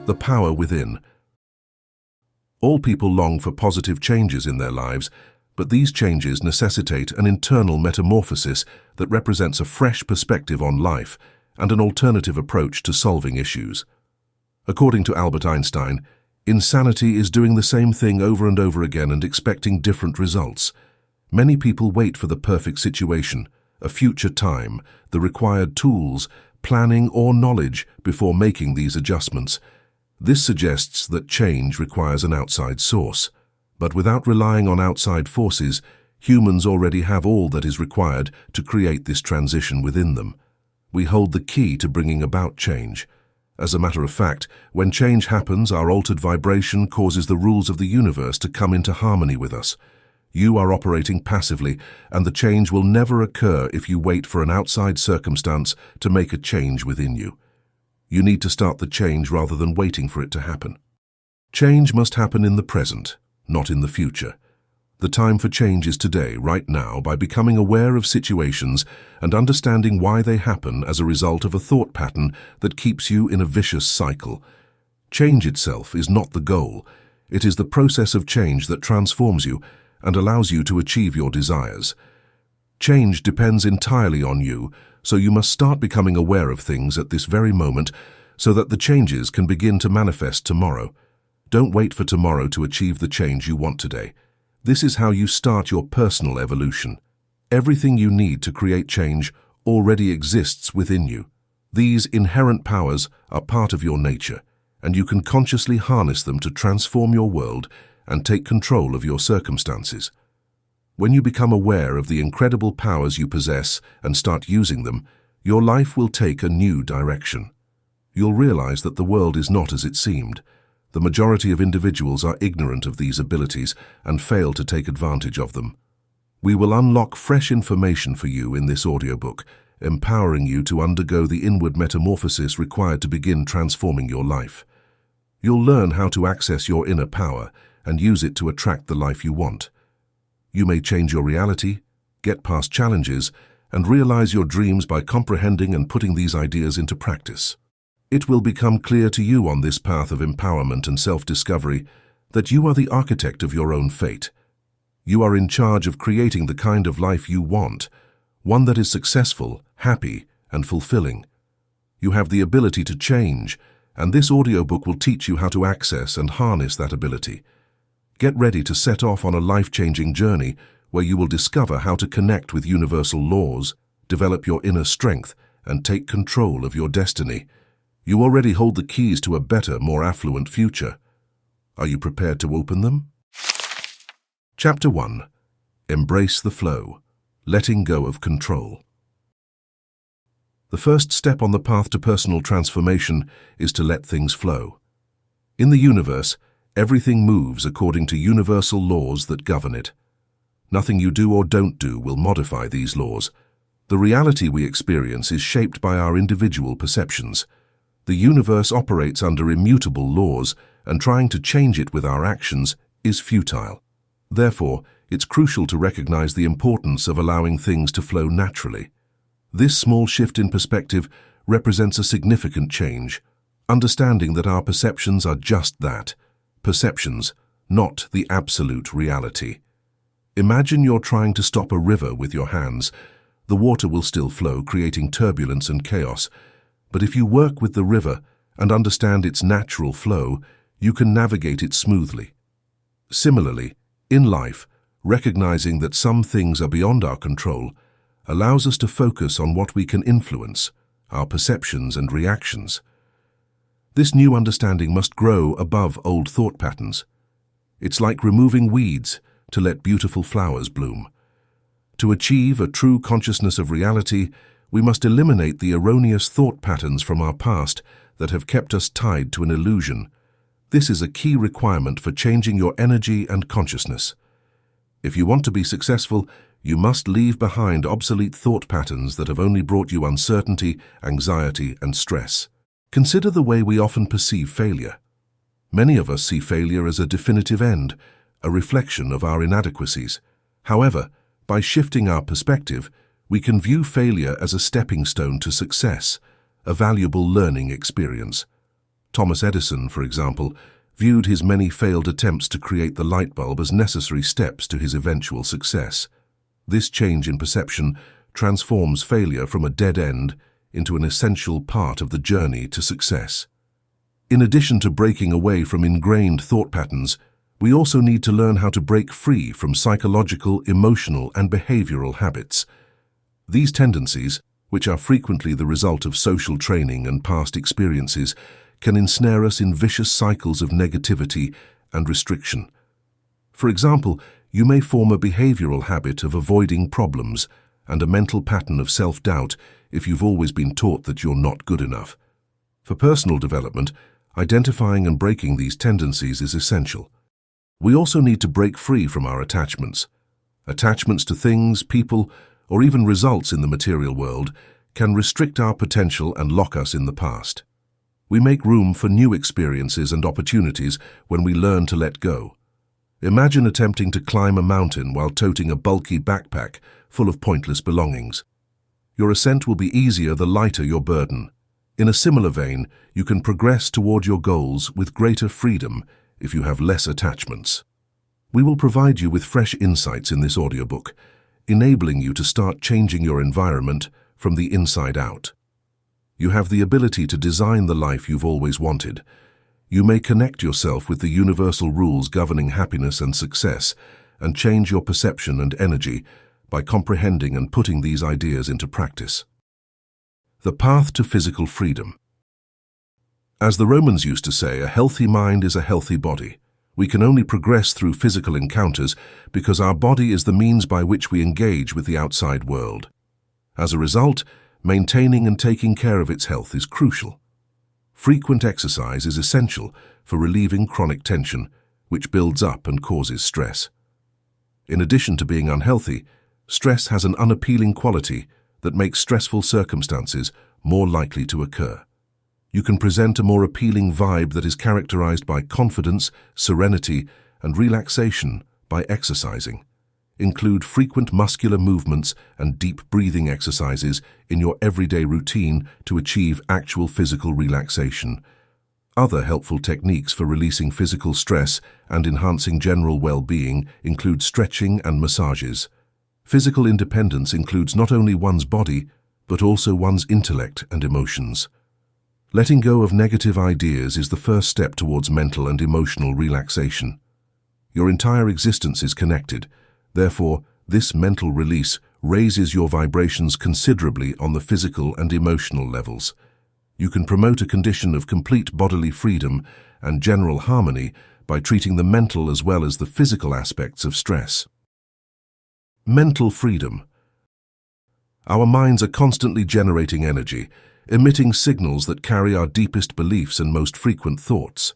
The power within. All people long for positive changes in their lives, but these changes necessitate an internal metamorphosis that represents a fresh perspective on life and an alternative approach to solving issues. According to Albert Einstein, insanity is doing the same thing over and over again and expecting different results. Many people wait for the perfect situation, a future time, the required tools, planning or knowledge before making these adjustments. This suggests that change requires an outside source. But without relying on outside forces, humans already have all that is required to create this transition within them. We hold the key to bringing about change. As a matter of fact, when change happens, our altered vibration causes the rules of the universe to come into harmony with us. You are operating passively, and the change will never occur if you wait for an outside circumstance to make a change within you. You need to start the change rather than waiting for it to happen. Change must happen in the present, not in the future. The time for change is today, right now, by becoming aware of situations and understanding why they happen as a result of a thought pattern that keeps you in a vicious cycle. Change itself is not the goal. It is the process of change that transforms you and allows you to achieve your desires. Change depends entirely on you, so you must start becoming aware of things at this very moment so that the changes can begin to manifest tomorrow. Don't wait for tomorrow to achieve the change you want today. This is how you start your personal evolution. Everything you need to create change already exists within you. These inherent powers are part of your nature, and you can consciously harness them to transform your world and take control of your circumstances. When you become aware of the incredible powers you possess and start using them, your life will take a new direction. You'll realize that the world is not as it seemed. The majority of individuals are ignorant of these abilities and fail to take advantage of them. We will unlock fresh information for you in this audiobook, empowering you to undergo the inward metamorphosis required to begin transforming your life. You'll learn how to access your inner power and use it to attract the life you want. You may change your reality, get past challenges, and realize your dreams by comprehending and putting these ideas into practice. It will become clear to you on this path of empowerment and self-discovery that you are the architect of your own fate. You are in charge of creating the kind of life you want, one that is successful, happy, and fulfilling. You have the ability to change, and this audiobook will teach you how to access and harness that ability. Get ready to set off on a life-changing journey where you will discover how to connect with universal laws, develop your inner strength, and take control of your destiny. You already hold the keys to a better, more affluent future. Are you prepared to open them? Chapter 1. Embrace the flow. Letting go of control. The first step on the path to personal transformation is to let things flow. In the universe, everything moves according to universal laws that govern it. Nothing you do or don't do will modify these laws. The reality we experience is shaped by our individual perceptions. The universe operates under immutable laws, and trying to change it with our actions is futile. Therefore, it's crucial to recognize the importance of allowing things to flow naturally. This small shift in perspective represents a significant change, understanding that our perceptions are just that, perceptions, not the absolute reality. Imagine you're trying to stop a river with your hands. The water will still flow, creating turbulence and chaos. But if you work with the river and understand its natural flow, you can navigate it smoothly. Similarly, in life, recognizing that some things are beyond our control allows us to focus on what we can influence, our perceptions and reactions. This new understanding must grow above old thought patterns. It's like removing weeds to let beautiful flowers bloom. To achieve a true consciousness of reality, we must eliminate the erroneous thought patterns from our past that have kept us tied to an illusion. This is a key requirement for changing your energy and consciousness. If you want to be successful, you must leave behind obsolete thought patterns that have only brought you uncertainty, anxiety, and stress. Consider the way we often perceive failure. Many of us see failure as a definitive end, a reflection of our inadequacies. However, by shifting our perspective, we can view failure as a stepping stone to success, a valuable learning experience. Thomas Edison, for example, viewed his many failed attempts to create the light bulb as necessary steps to his eventual success. This change in perception transforms failure from a dead end into an essential part of the journey to success. In addition to breaking away from ingrained thought patterns, we also need to learn how to break free from psychological, emotional, and behavioral habits. These tendencies, which are frequently the result of social training and past experiences, can ensnare us in vicious cycles of negativity and restriction. For example, you may form a behavioral habit of avoiding problems and a mental pattern of self-doubt if you've always been taught that you're not good enough. For personal development, identifying and breaking these tendencies is essential. We also need to break free from our attachments. Attachments to things, people, or even results in the material world can restrict our potential and lock us in the past. We make room for new experiences and opportunities when we learn to let go. Imagine attempting to climb a mountain while toting a bulky backpack full of pointless belongings. Your ascent will be easier the lighter your burden. In a similar vein, you can progress toward your goals with greater freedom if you have less attachments. We will provide you with fresh insights in this audiobook, enabling you to start changing your environment from the inside out. You have the ability to design the life you've always wanted. You may connect yourself with the universal rules governing happiness and success and change your perception and energy by comprehending and putting these ideas into practice. The path to physical freedom. As the Romans used to say, a healthy mind is a healthy body. We can only progress through physical encounters because our body is the means by which we engage with the outside world. As a result, maintaining and taking care of its health is crucial. Frequent exercise is essential for relieving chronic tension, which builds up and causes stress. In addition to being unhealthy, stress has an unappealing quality that makes stressful circumstances more likely to occur. You can present a more appealing vibe that is characterized by confidence, serenity, and relaxation by exercising. Include frequent muscular movements and deep breathing exercises in your everyday routine to achieve actual physical relaxation. Other helpful techniques for releasing physical stress and enhancing general well-being include stretching and massages. Physical independence includes not only one's body, but also one's intellect and emotions. Letting go of negative ideas is the first step towards mental and emotional relaxation. Your entire existence is connected. Therefore, this mental release raises your vibrations considerably on the physical and emotional levels. You can promote a condition of complete bodily freedom and general harmony by treating the mental as well as the physical aspects of stress. Mental freedom. Our minds are constantly generating energy, emitting signals that carry our deepest beliefs and most frequent thoughts.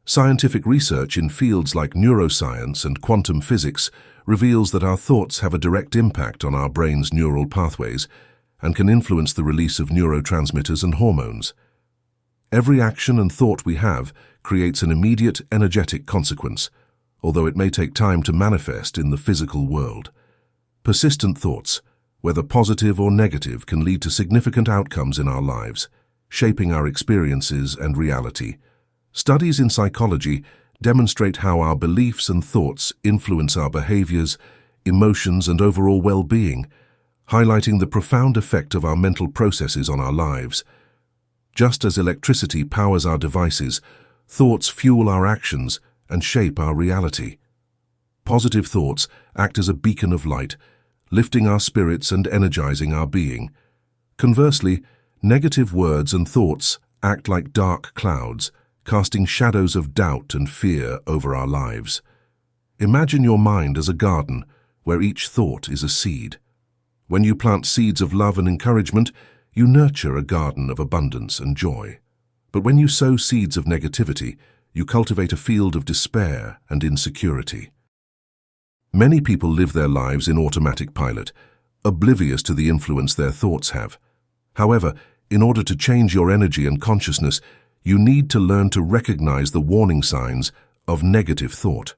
Scientific research in fields like neuroscience and quantum physics reveals that our thoughts have a direct impact on our brain's neural pathways and can influence the release of neurotransmitters and hormones. Every action and thought we have creates an immediate energetic consequence, although it may take time to manifest in the physical world. Persistent thoughts, whether positive or negative, can lead to significant outcomes in our lives, shaping our experiences and reality. Studies in psychology demonstrate how our beliefs and thoughts influence our behaviors, emotions, and overall well-being, highlighting the profound effect of our mental processes on our lives. Just as electricity powers our devices, thoughts fuel our actions and shape our reality. Positive thoughts act as a beacon of light, lifting our spirits and energizing our being. Conversely, negative words and thoughts act like dark clouds, casting shadows of doubt and fear over our lives. Imagine your mind as a garden where each thought is a seed. When you plant seeds of love and encouragement, you nurture a garden of abundance and joy. But when you sow seeds of negativity, you cultivate a field of despair and insecurity. Many people live their lives in automatic pilot, oblivious to the influence their thoughts have. However, in order to change your energy and consciousness, you need to learn to recognize the warning signs of negative thought.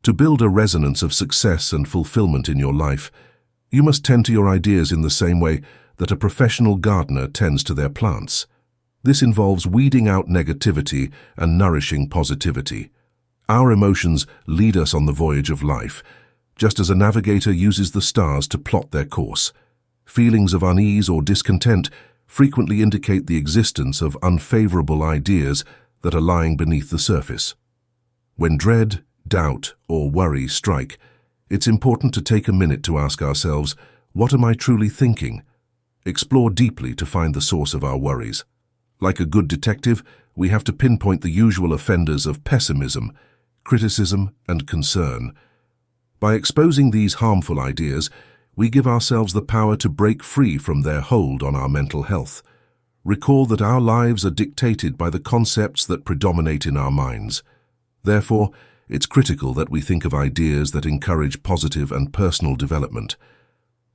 To build a resonance of success and fulfillment in your life, you must tend to your ideas in the same way that a professional gardener tends to their plants. This involves weeding out negativity and nourishing positivity. Our emotions lead us on the voyage of life, just as a navigator uses the stars to plot their course. Feelings of unease or discontent frequently indicate the existence of unfavorable ideas that are lying beneath the surface. When dread, doubt, or worry strike, it's important to take a minute to ask ourselves, what am I truly thinking? Explore deeply to find the source of our worries. Like a good detective, we have to pinpoint the usual offenders of pessimism, criticism, and concern. By exposing these harmful ideas, we give ourselves the power to break free from their hold on our mental health. Recall that our lives are dictated by the concepts that predominate in our minds. Therefore, it's critical that we think of ideas that encourage positive and personal development.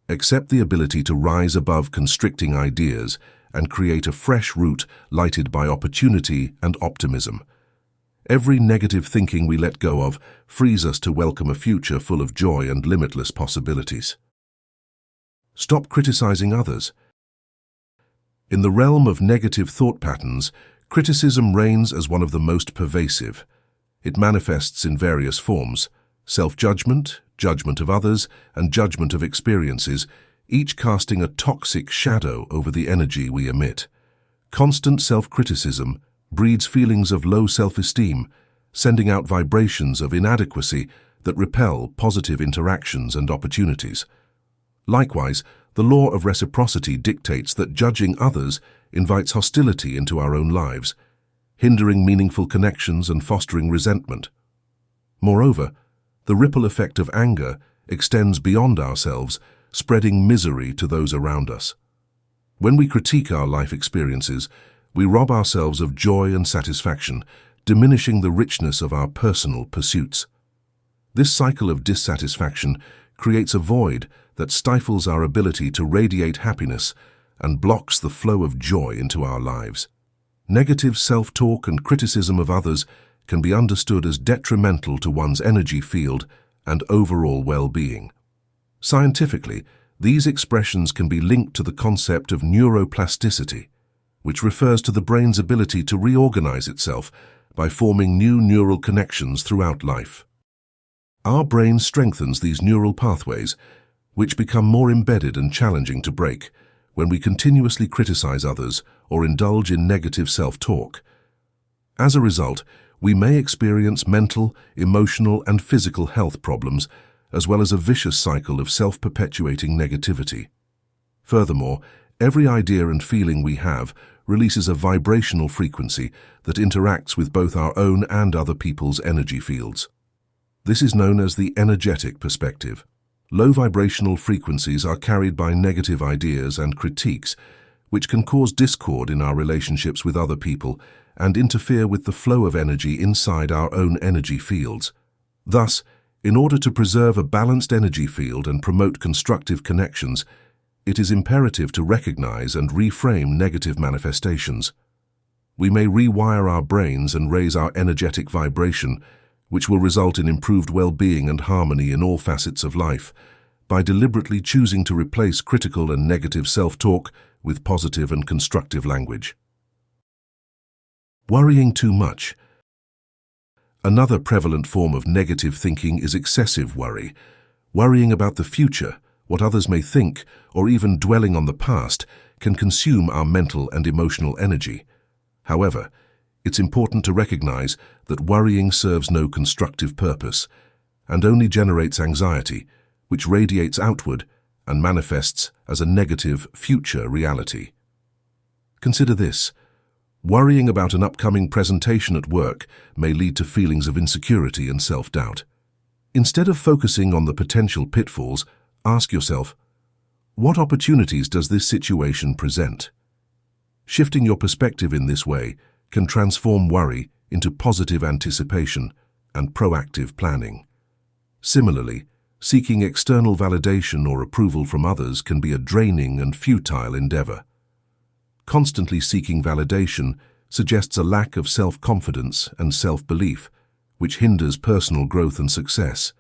Accept the ability to rise above constricting ideas and create a fresh route lighted by opportunity and optimism. Every negative thinking we let go of frees us to welcome a future full of joy and limitless possibilities. Stop criticizing others. In the realm of negative thought patterns, criticism reigns as one of the most pervasive. It manifests in various forms: self-judgment, judgment of others, and judgment of experiences, each casting a toxic shadow over the energy we emit. Constant self-criticism breeds feelings of low self-esteem, sending out vibrations of inadequacy that repel positive interactions and opportunities. Likewise, the law of reciprocity dictates that judging others invites hostility into our own lives, hindering meaningful connections and fostering resentment. Moreover, the ripple effect of anger extends beyond ourselves, spreading misery to those around us. When we critique our life experiences, we rob ourselves of joy and satisfaction, diminishing the richness of our personal pursuits. This cycle of dissatisfaction creates a void that stifles our ability to radiate happiness and blocks the flow of joy into our lives. Negative self-talk and criticism of others can be understood as detrimental to one's energy field and overall well-being. Scientifically, these expressions can be linked to the concept of neuroplasticity, which refers to the brain's ability to reorganize itself by forming new neural connections throughout life. Our brain strengthens these neural pathways, which become more embedded and challenging to break when we continuously criticize others or indulge in negative self-talk. As a result, we may experience mental, emotional, and physical health problems, as well as a vicious cycle of self-perpetuating negativity. Furthermore, every idea and feeling we have releases a vibrational frequency that interacts with both our own and other people's energy fields. This is known as the energetic perspective. Low vibrational frequencies are carried by negative ideas and critiques, which can cause discord in our relationships with other people and interfere with the flow of energy inside our own energy fields. Thus, in order to preserve a balanced energy field and promote constructive connections, it is imperative to recognize and reframe negative manifestations. We may rewire our brains and raise our energetic vibration, which will result in improved well-being and harmony in all facets of life, by deliberately choosing to replace critical and negative self-talk with positive and constructive language. Worrying too much. Another prevalent form of negative thinking is excessive worry. Worrying about the future, what others may think, or even dwelling on the past can consume our mental and emotional energy. However, it's important to recognize that worrying serves no constructive purpose and only generates anxiety, which radiates outward and manifests as a negative future reality. Consider this. Worrying about an upcoming presentation at work may lead to feelings of insecurity and self-doubt. Instead of focusing on the potential pitfalls, ask yourself, what opportunities does this situation present? Shifting your perspective in this way can transform worry into positive anticipation and proactive planning. Similarly, seeking external validation or approval from others can be a draining and futile endeavor. Constantly seeking validation suggests a lack of self-confidence and self-belief, which hinders personal growth and success.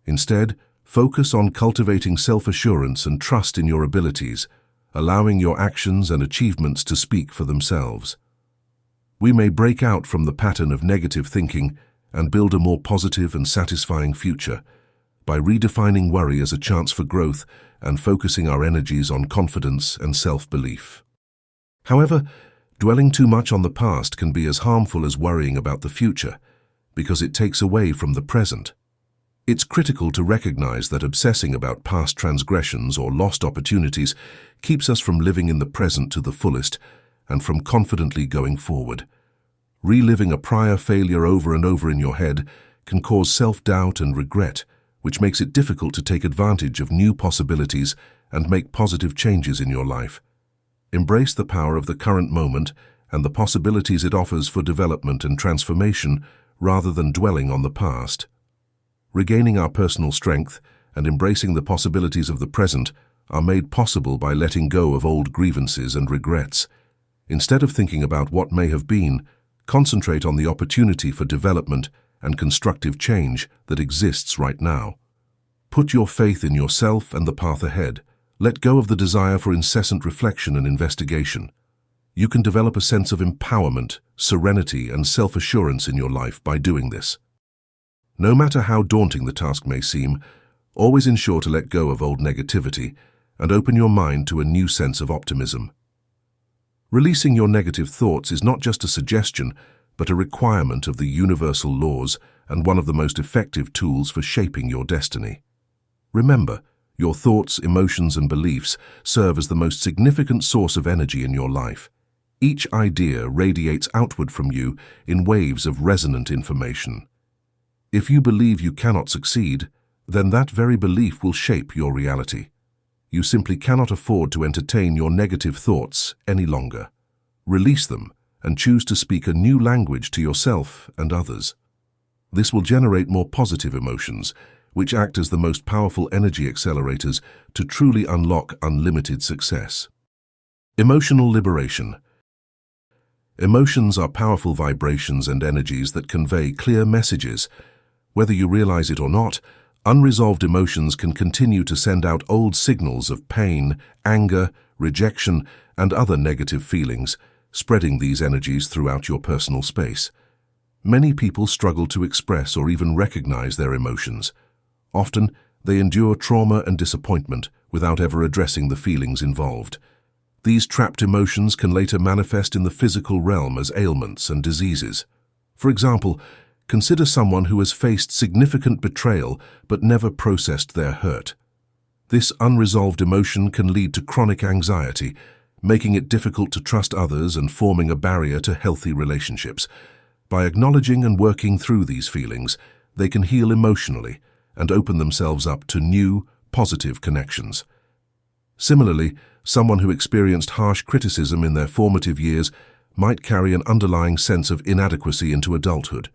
Instead, focus on cultivating self-assurance and trust in your abilities. allowing your actions and achievements to speak for themselves. We may break out from the pattern of negative thinking and build a more positive and satisfying future by redefining worry as a chance for growth and focusing our energies on confidence and self-belief. However, dwelling too much on the past can be as harmful as worrying about the future because it takes away from the present. It's critical to recognize that obsessing about past transgressions or lost opportunities keeps us from living in the present to the fullest and from confidently going forward. Reliving a prior failure over and over in your head can cause self-doubt and regret, which makes it difficult to take advantage of new possibilities and make positive changes in your life. Embrace the power of the current moment and the possibilities it offers for development and transformation rather than dwelling on the past. Regaining our personal strength and embracing the possibilities of the present are made possible by letting go of old grievances and regrets. Instead of thinking about what may have been, concentrate on the opportunity for development and constructive change that exists right now. Put your faith in yourself and the path ahead. Let go of the desire for incessant reflection and investigation. You can develop a sense of empowerment, serenity, and self-assurance in your life by doing this. No matter how daunting the task may seem, always ensure to let go of old negativity and open your mind to a new sense of optimism. Releasing your negative thoughts is not just a suggestion, but a requirement of the universal laws and one of the most effective tools for shaping your destiny. Remember, your thoughts, emotions, and beliefs serve as the most significant source of energy in your life. Each idea radiates outward from you in waves of resonant information. If you believe you cannot succeed, then that very belief will shape your reality. You simply cannot afford to entertain your negative thoughts any longer. Release them and choose to speak a new language to yourself and others. This will generate more positive emotions, which act as the most powerful energy accelerators to truly unlock unlimited success. Emotional liberation. Emotions are powerful vibrations and energies that convey clear messages. Whether you realize it or not, unresolved emotions can continue to send out old signals of pain, anger, rejection, and other negative feelings, spreading these energies throughout your personal space. Many people struggle to express or even recognize their emotions. Often, they endure trauma and disappointment without ever addressing the feelings involved. These trapped emotions can later manifest in the physical realm as ailments and diseases. For example, consider someone who has faced significant betrayal but never processed their hurt. This unresolved emotion can lead to chronic anxiety, making it difficult to trust others and forming a barrier to healthy relationships. By acknowledging and working through these feelings, they can heal emotionally and open themselves up to new, positive connections. Similarly, someone who experienced harsh criticism in their formative years might carry an underlying sense of inadequacy into adulthood.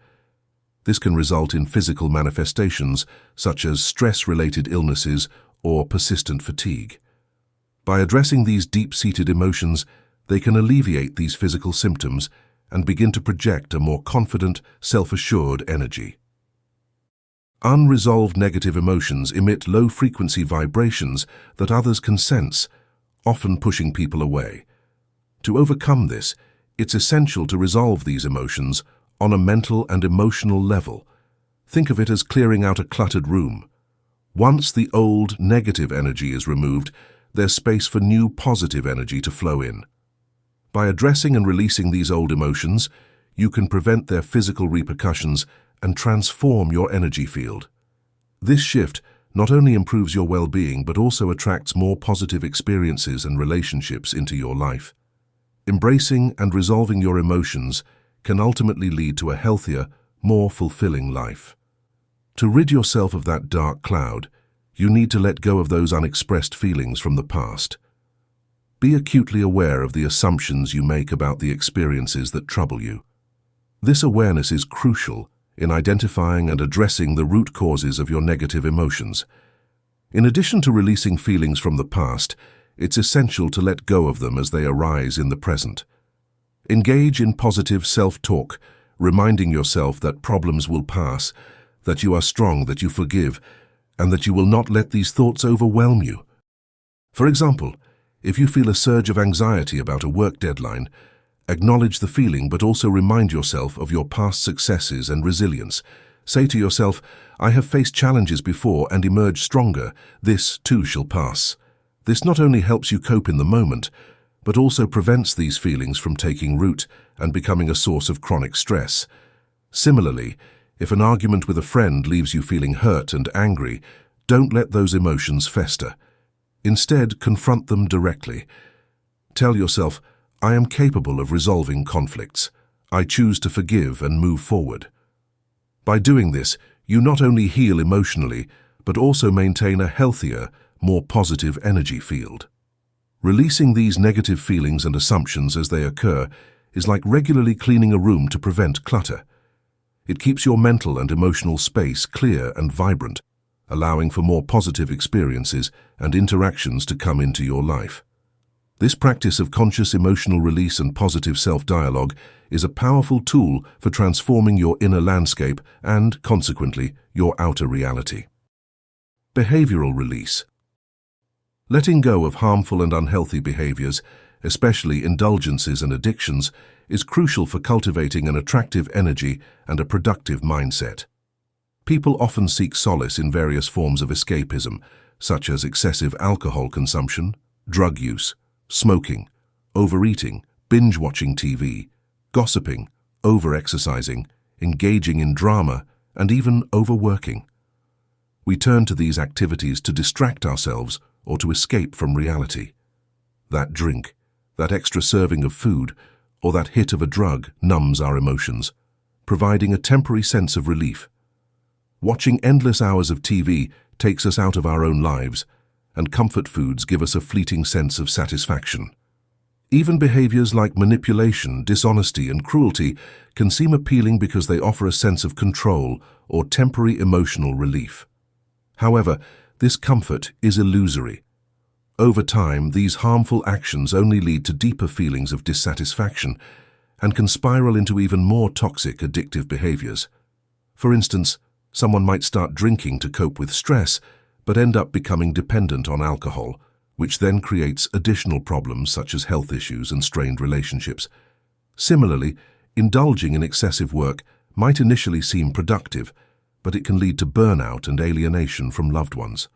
This can result in physical manifestations such as stress-related illnesses or persistent fatigue. By addressing these deep-seated emotions, they can alleviate these physical symptoms and begin to project a more confident, self-assured energy. Unresolved negative emotions emit low-frequency vibrations that others can sense, often pushing people away. To overcome this, it's essential to resolve these emotions on a mental and emotional level. Think of it as clearing out a cluttered room. Once the old, negative energy is removed, there's space for new, positive energy to flow in. By addressing and releasing these old emotions, you can prevent their physical repercussions and transform your energy field. This shift not only improves your well-being but also attracts more positive experiences and relationships into your life. Embracing and resolving your emotions can ultimately lead to a healthier, more fulfilling life. To rid yourself of that dark cloud, you need to let go of those unexpressed feelings from the past. Be acutely aware of the assumptions you make about the experiences that trouble you. This awareness is crucial in identifying and addressing the root causes of your negative emotions. In addition to releasing feelings from the past, it's essential to let go of them as they arise in the present. Engage in positive self-talk, reminding yourself that problems will pass, that you are strong, that you forgive, and that you will not let these thoughts overwhelm you. For example, If you feel a surge of anxiety about a work deadline, acknowledge the feeling but also remind yourself of your past successes and resilience. Say to yourself, I have faced challenges before and emerged stronger. This too shall pass. This not only helps you cope in the moment, but also prevents these feelings from taking root and becoming a source of chronic stress. Similarly, if an argument with a friend leaves you feeling hurt and angry, don't let those emotions fester. Instead, confront them directly. Tell yourself, I am capable of resolving conflicts. I choose to forgive and move forward. By doing this, you not only heal emotionally, but also maintain a healthier, more positive energy field. Releasing these negative feelings and assumptions as they occur is like regularly cleaning a room to prevent clutter. It keeps your mental and emotional space clear and vibrant, allowing for more positive experiences and interactions to come into your life. This practice of conscious emotional release and positive self-dialogue is a powerful tool for transforming your inner landscape and, consequently, your outer reality. Behavioral release. Letting go of harmful and unhealthy behaviors, especially indulgences and addictions, is crucial for cultivating an attractive energy and a productive mindset. People often seek solace in various forms of escapism, such as excessive alcohol consumption, drug use, smoking, overeating, binge-watching TV, gossiping, over-exercising, engaging in drama, and even overworking. We turn to these activities to distract ourselves or to escape from reality. That drink, that extra serving of food, or that hit of a drug numbs our emotions, providing a temporary sense of relief. Watching endless hours of TV takes us out of our own lives, and comfort foods give us a fleeting sense of satisfaction. Even behaviors like manipulation, dishonesty, and cruelty can seem appealing because they offer a sense of control or temporary emotional relief. However, this comfort is illusory. Over time, these harmful actions only lead to deeper feelings of dissatisfaction and can spiral into even more toxic, addictive behaviors. For instance, someone might start drinking to cope with stress, but end up becoming dependent on alcohol, which then creates additional problems such as health issues and strained relationships. Similarly, indulging in excessive work might initially seem productive, but it can lead to burnout and alienation from loved ones.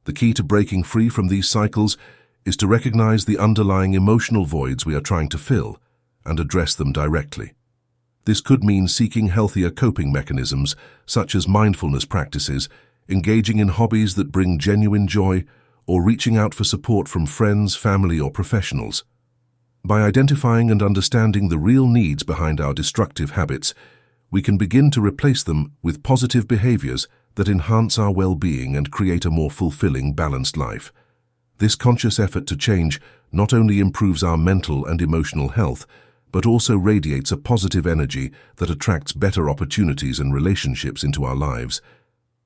The key to breaking free from these cycles is to recognize the underlying emotional voids we are trying to fill and address them directly. This could mean seeking healthier coping mechanisms, such as mindfulness practices, engaging in hobbies that bring genuine joy, or reaching out for support from friends, family, or professionals. By identifying and understanding the real needs behind our destructive habits, we can begin to replace them with positive behaviors that enhance our well-being and create a more fulfilling, balanced life. This conscious effort to change not only improves our mental and emotional health, but also radiates a positive energy that attracts better opportunities and relationships into our lives.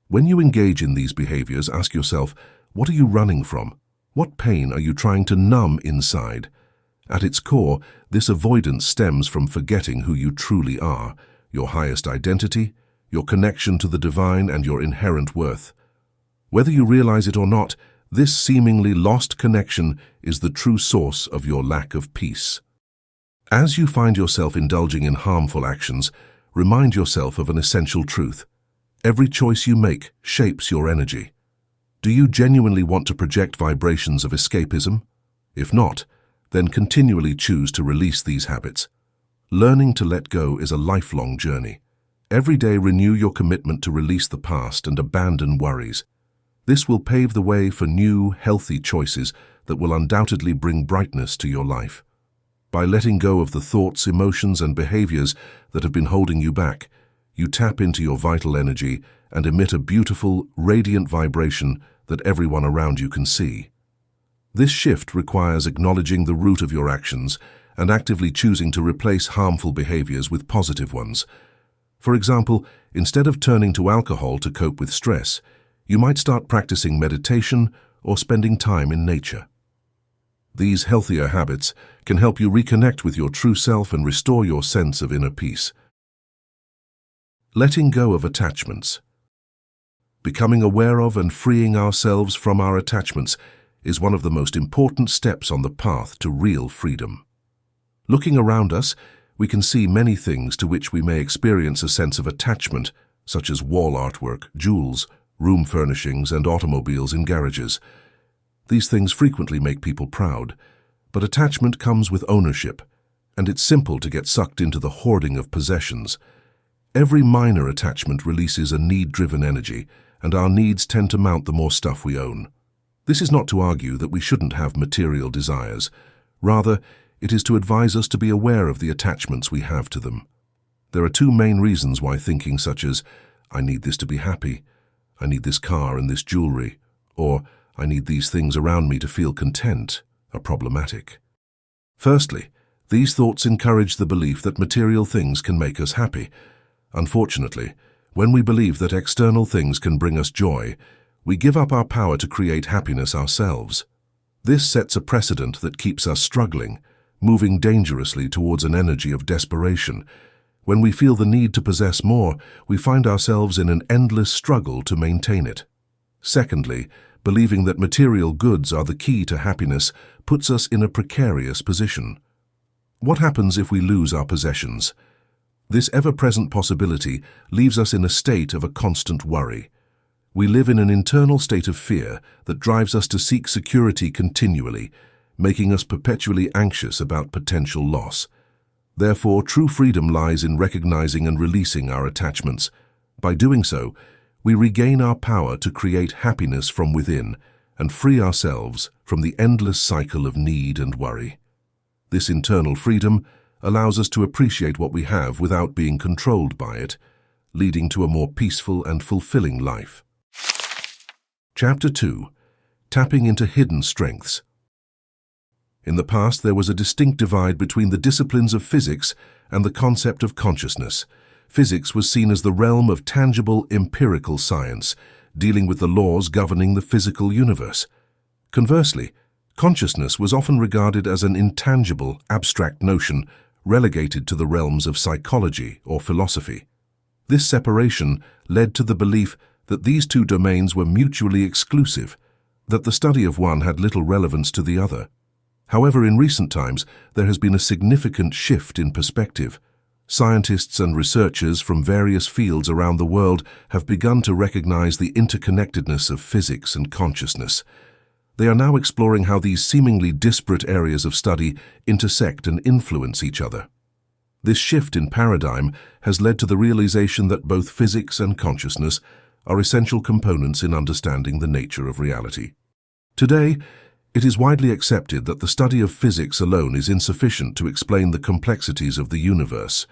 When you engage in these behaviors, ask yourself, what are you running from? What pain are you trying to numb inside? At its core, this avoidance stems from forgetting who you truly are, your highest identity, your connection to the divine, and your inherent worth. Whether you realize it or not, this seemingly lost connection is the true source of your lack of peace. As you find yourself indulging in harmful actions, remind yourself of an essential truth. Every choice you make shapes your energy. Do you genuinely want to project vibrations of escapism? If not, then continually choose to release these habits. Learning to let go is a lifelong journey. Every day renew your commitment to release the past and abandon worries. This will pave the way for new, healthy choices that will undoubtedly bring brightness to your life. By letting go of the thoughts, emotions, and behaviors that have been holding you back, you tap into your vital energy and emit a beautiful, radiant vibration that everyone around you can see. This shift requires acknowledging the root of your actions and actively choosing to replace harmful behaviors with positive ones. For example, instead of turning to alcohol to cope with stress, you might start practicing meditation or spending time in nature. These healthier habits can help you reconnect with your true self and restore your sense of inner peace. Letting go of attachments. Becoming aware of and freeing ourselves from our attachments is one of the most important steps on the path to real freedom. Looking around us, we can see many things to which we may experience a sense of attachment, such as wall artwork, jewels, room furnishings, and automobiles in garages. These things frequently make people proud, but attachment comes with ownership, and it's simple to get sucked into the hoarding of possessions. Every minor attachment releases a need-driven energy, and our needs tend to mount the more stuff we own. This is not to argue that we shouldn't have material desires. Rather, it is to advise us to be aware of the attachments we have to them. There are two main reasons why thinking such as, "I need this to be happy," "I need this car and this jewelry," or "I need these things around me to feel content," are problematic. Firstly, these thoughts encourage the belief that material things can make us happy. Unfortunately, when we believe that external things can bring us joy, we give up our power to create happiness ourselves. This sets a precedent that keeps us struggling, moving dangerously towards an energy of desperation. When we feel the need to possess more, we find ourselves in an endless struggle to maintain it. Secondly, believing that material goods are the key to happiness puts us in a precarious position. What happens if we lose our possessions? This ever-present possibility leaves us in a state of a constant worry. We live in an internal state of fear that drives us to seek security continually, making us perpetually anxious about potential loss. Therefore, true freedom lies in recognizing and releasing our attachments. By doing so, we regain our power to create happiness from within and free ourselves from the endless cycle of need and worry. This internal freedom allows us to appreciate what we have without being controlled by it, leading to a more peaceful and fulfilling life. Chapter 2. Tapping into Hidden Strengths. In the past, there was a distinct divide between the disciplines of physics and the concept of consciousness. Physics was seen as the realm of tangible, empirical science, dealing with the laws governing the physical universe. Conversely, consciousness was often regarded as an intangible, abstract notion relegated to the realms of psychology or philosophy. This separation led to the belief that these two domains were mutually exclusive, that the study of one had little relevance to the other. However, in recent times, there has been a significant shift in perspective. Scientists and researchers from various fields around the world have begun to recognize the interconnectedness of physics and consciousness. They are now exploring how these seemingly disparate areas of study intersect and influence each other. This shift in paradigm has led to the realization that both physics and consciousness are essential components in understanding the nature of reality. Today, it is widely accepted that the study of physics alone is insufficient to explain the complexities of the universe.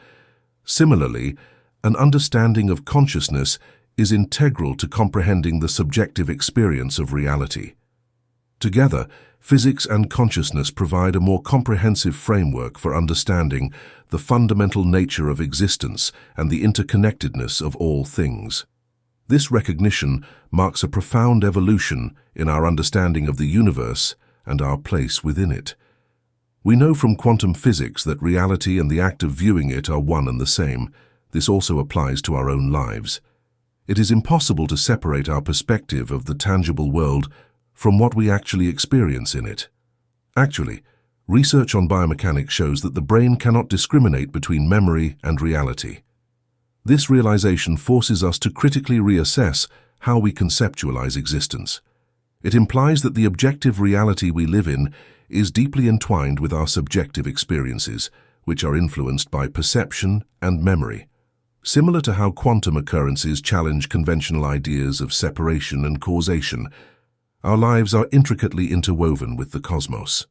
Similarly, an understanding of consciousness is integral to comprehending the subjective experience of reality. Together, physics and consciousness provide a more comprehensive framework for understanding the fundamental nature of existence and the interconnectedness of all things. This recognition marks a profound evolution in our understanding of the universe and our place within it. We know from quantum physics that reality and the act of viewing it are one and the same. This also applies to our own lives. It is impossible to separate our perspective of the tangible world from what we actually experience in it. Actually, research on biomechanics shows that the brain cannot discriminate between memory and reality. This realization forces us to critically reassess how we conceptualize existence. It implies that the objective reality we live in is deeply entwined with our subjective experiences, which are influenced by perception and memory. Similar to how quantum occurrences challenge conventional ideas of separation and causation, our lives are intricately interwoven with the cosmos.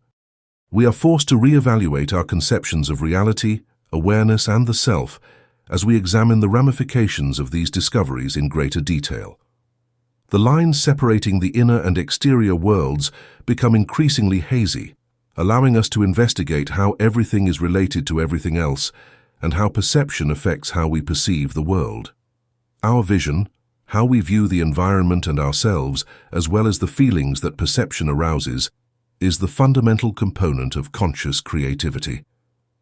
We are forced to reevaluate our conceptions of reality, awareness, and the self as we examine the ramifications of these discoveries in greater detail. The lines separating the inner and exterior worlds become increasingly hazy, allowing us to investigate how everything is related to everything else and how perception affects how we perceive the world. Our vision, how we view the environment and ourselves, as well as the feelings that perception arouses, is the fundamental component of conscious creativity.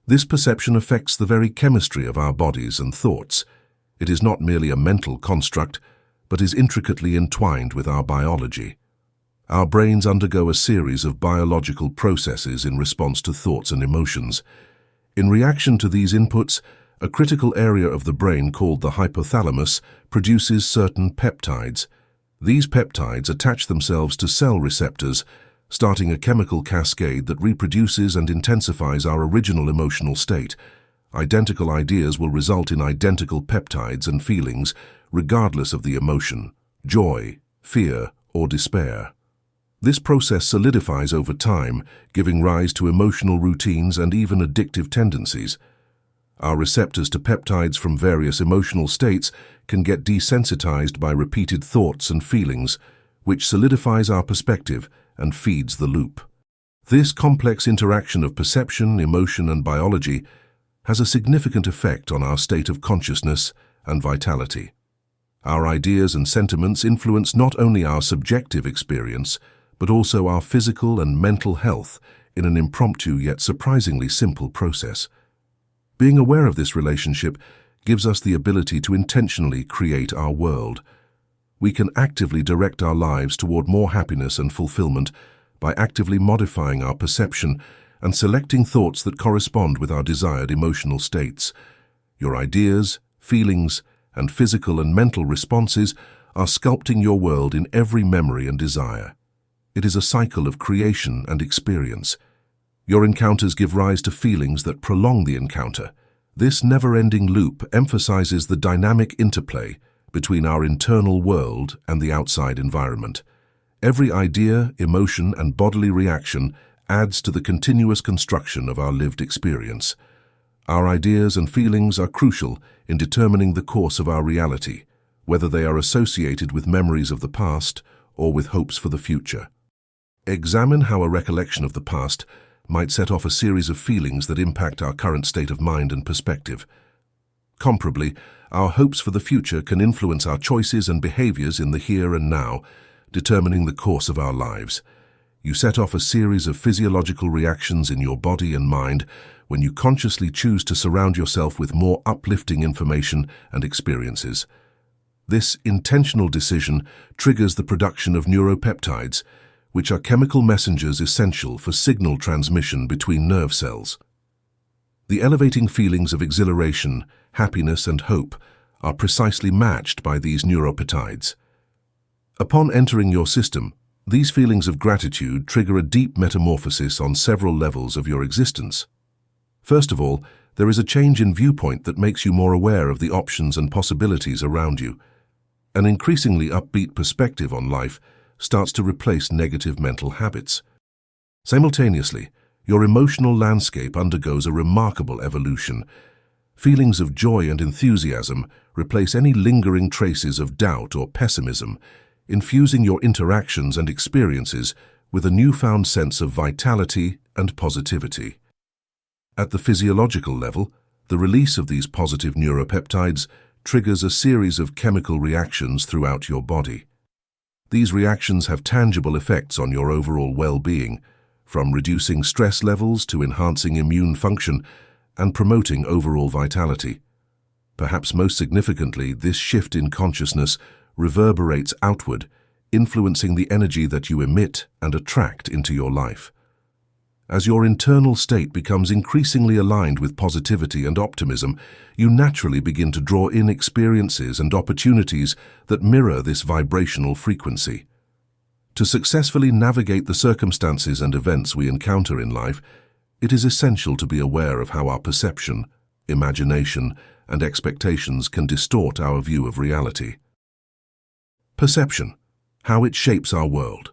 This perception affects the very chemistry of our bodies and thoughts. It is not merely a mental construct, but is intricately entwined with our biology. Our brains undergo a series of biological processes in response to thoughts and emotions. In reaction to these inputs, a critical area of the brain called the hypothalamus produces certain peptides. These peptides attach themselves to cell receptors, starting a chemical cascade that reproduces and intensifies our original emotional state. Identical ideas will result in identical peptides and feelings, regardless of the emotion, joy, fear, or despair. This process solidifies over time, giving rise to emotional routines and even addictive tendencies. Our receptors to peptides from various emotional states can get desensitized by repeated thoughts and feelings, which solidifies our perspective and feeds the loop. This complex interaction of perception, emotion, and biology has a significant effect on our state of consciousness and vitality. Our ideas and sentiments influence not only our subjective experience, but also our physical and mental health in an impromptu yet surprisingly simple process. Being aware of this relationship gives us the ability to intentionally create our world. We can actively direct our lives toward more happiness and fulfillment by actively modifying our perception and selecting thoughts that correspond with our desired emotional states. Your ideas, feelings, and physical and mental responses are sculpting your world in every memory and desire. It is a cycle of creation and experience. Your encounters give rise to feelings that prolong the encounter. This never-ending loop emphasizes the dynamic interplay between our internal world and the outside environment. Every idea, emotion, and bodily reaction adds to the continuous construction of our lived experience. Our ideas and feelings are crucial in determining the course of our reality, whether they are associated with memories of the past or with hopes for the future. Examine how a recollection of the past might set off a series of feelings that impact our current state of mind and perspective. Comparably, our hopes for the future can influence our choices and behaviors in the here and now, determining the course of our lives. You set off a series of physiological reactions in your body and mind when you consciously choose to surround yourself with more uplifting information and experiences. This intentional decision triggers the production of neuropeptides, which are chemical messengers essential for signal transmission between nerve cells. The elevating feelings of exhilaration, happiness, and hope are precisely matched by these neuropeptides. Upon entering your system, these feelings of gratitude trigger a deep metamorphosis on several levels of your existence. First of all, there is a change in viewpoint that makes you more aware of the options and possibilities around you. An increasingly upbeat perspective on life starts to replace negative mental habits. Simultaneously, your emotional landscape undergoes a remarkable evolution. Feelings of joy and enthusiasm replace any lingering traces of doubt or pessimism, infusing your interactions and experiences with a newfound sense of vitality and positivity. At the physiological level, the release of these positive neuropeptides triggers a series of chemical reactions throughout your body. These reactions have tangible effects on your overall well-being, from reducing stress levels to enhancing immune function and promoting overall vitality. Perhaps most significantly, this shift in consciousness reverberates outward, influencing the energy that you emit and attract into your life. As your internal state becomes increasingly aligned with positivity and optimism, you naturally begin to draw in experiences and opportunities that mirror this vibrational frequency. To successfully navigate the circumstances and events we encounter in life, it is essential to be aware of how our perception, imagination, and expectations can distort our view of reality. Perception, how it shapes our world.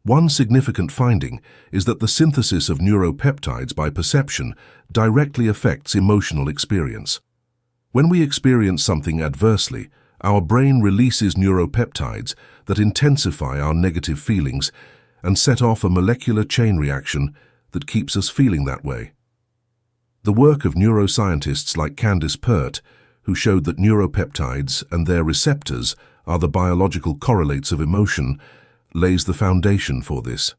One significant finding is that the synthesis of neuropeptides by perception directly affects emotional experience. When we experience something adversely, our brain releases neuropeptides that intensify our negative feelings and set off a molecular chain reaction that keeps us feeling that way. The work of neuroscientists like Candace Pert, who showed that neuropeptides and their receptors are the biological correlates of emotion, lays the foundation for this.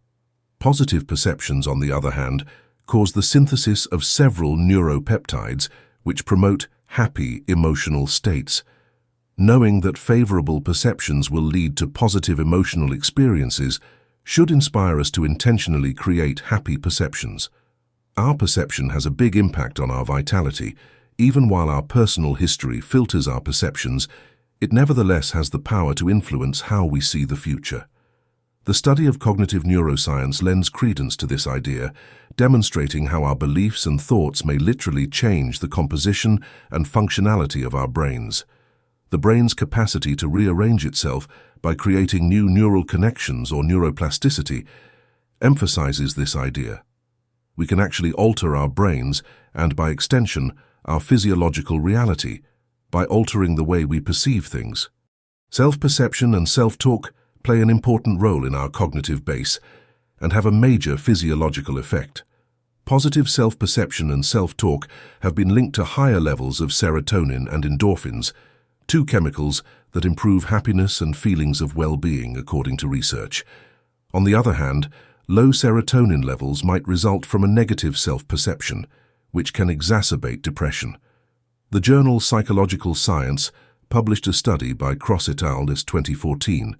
Positive perceptions, on the other hand, cause the synthesis of several neuropeptides which promote happy emotional states. Knowing that favorable perceptions will lead to positive emotional experiences should inspire us to intentionally create happy perceptions. Our perception has a big impact on our vitality. Even while our personal history filters our perceptions, it nevertheless has the power to influence how we see the future. The study of cognitive neuroscience lends credence to this idea, demonstrating how our beliefs and thoughts may literally change the composition and functionality of our brains. The brain's capacity to rearrange itself by creating new neural connections or neuroplasticity emphasizes this idea. We can actually alter our brains and, by extension, our physiological reality by altering the way we perceive things. Self-perception and self-talk play an important role in our cognitive base and have a major physiological effect. Positive self-perception and self-talk have been linked to higher levels of serotonin and endorphins, two chemicals that improve happiness and feelings of well-being, according to research. On the other hand, low serotonin levels might result from a negative self-perception, which can exacerbate depression. The journal Psychological Science published a study by Cross et al. This 2014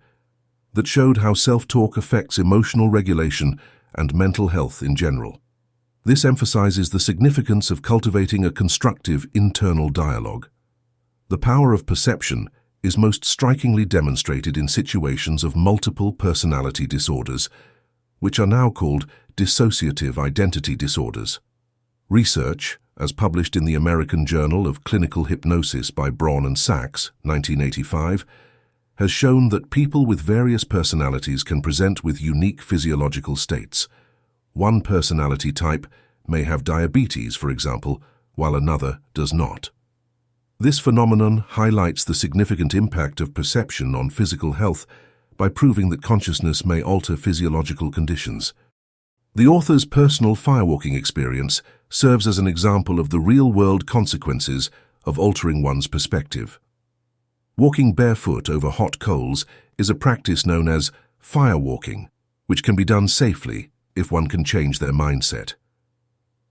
that showed how self-talk affects emotional regulation and mental health in general. This emphasizes the significance of cultivating a constructive internal dialogue. The power of perception is most strikingly demonstrated in situations of multiple personality disorders, which are now called dissociative identity disorders. Research, as published in the American Journal of Clinical Hypnosis by Braun and Sachs, 1985, has shown that people with various personalities can present with unique physiological states. One personality type may have diabetes, for example, while another does not. This phenomenon highlights the significant impact of perception on physical health by proving that consciousness may alter physiological conditions. The author's personal firewalking experience serves as an example of the real-world consequences of altering one's perspective. Walking barefoot over hot coals is a practice known as firewalking, which can be done safely if one can change their mindset.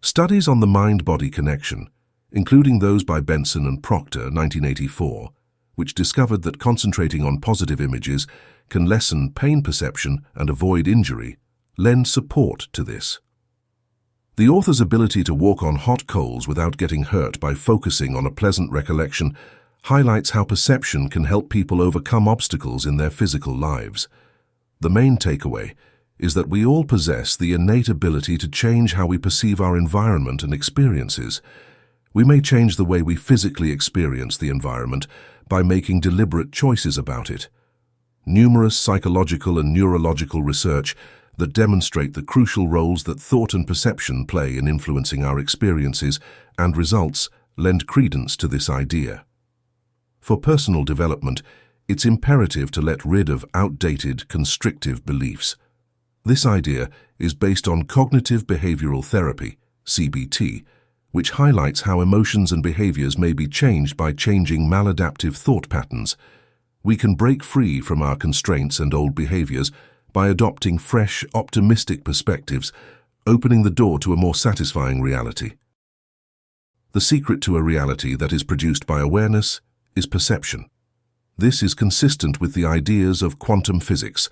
Studies on the mind-body connection, including those by Benson and Proctor, 1984, which discovered that concentrating on positive images can lessen pain perception and avoid injury, lend support to this. The author's ability to walk on hot coals without getting hurt by focusing on a pleasant recollection highlights how perception can help people overcome obstacles in their physical lives. The main takeaway is that we all possess the innate ability to change how we perceive our environment and experiences. We may change the way we physically experience the environment by making deliberate choices about it. Numerous psychological and neurological research that demonstrate the crucial roles that thought and perception play in influencing our experiences and results lend credence to this idea. For personal development, it's imperative to let rid of outdated, constrictive beliefs. This idea is based on cognitive behavioral therapy, CBT, which highlights how emotions and behaviors may be changed by changing maladaptive thought patterns. We can break free from our constraints and old behaviors by adopting fresh, optimistic perspectives, opening the door to a more satisfying reality. The secret to a reality that is produced by awareness is perception. This is consistent with the ideas of quantum physics,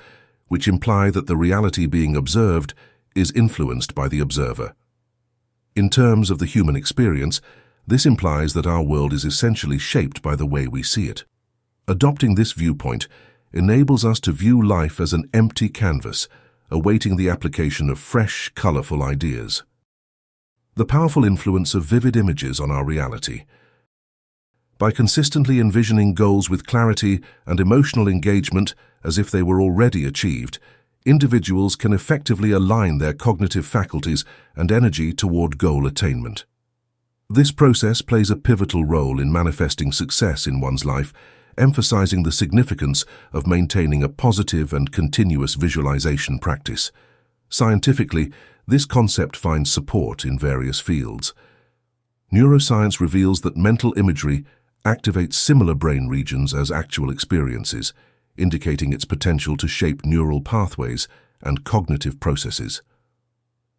which imply that the reality being observed is influenced by the observer. In terms of the human experience, this implies that our world is essentially shaped by the way we see it. Adopting this viewpoint enables us to view life as an empty canvas, awaiting the application of fresh, colorful ideas. The powerful influence of vivid images on our reality. By consistently envisioning goals with clarity and emotional engagement as if they were already achieved, individuals can effectively align their cognitive faculties and energy toward goal attainment. This process plays a pivotal role in manifesting success in one's life, emphasizing the significance of maintaining a positive and continuous visualization practice. Scientifically, this concept finds support in various fields. Neuroscience reveals that mental imagery activates similar brain regions as actual experiences, indicating its potential to shape neural pathways and cognitive processes.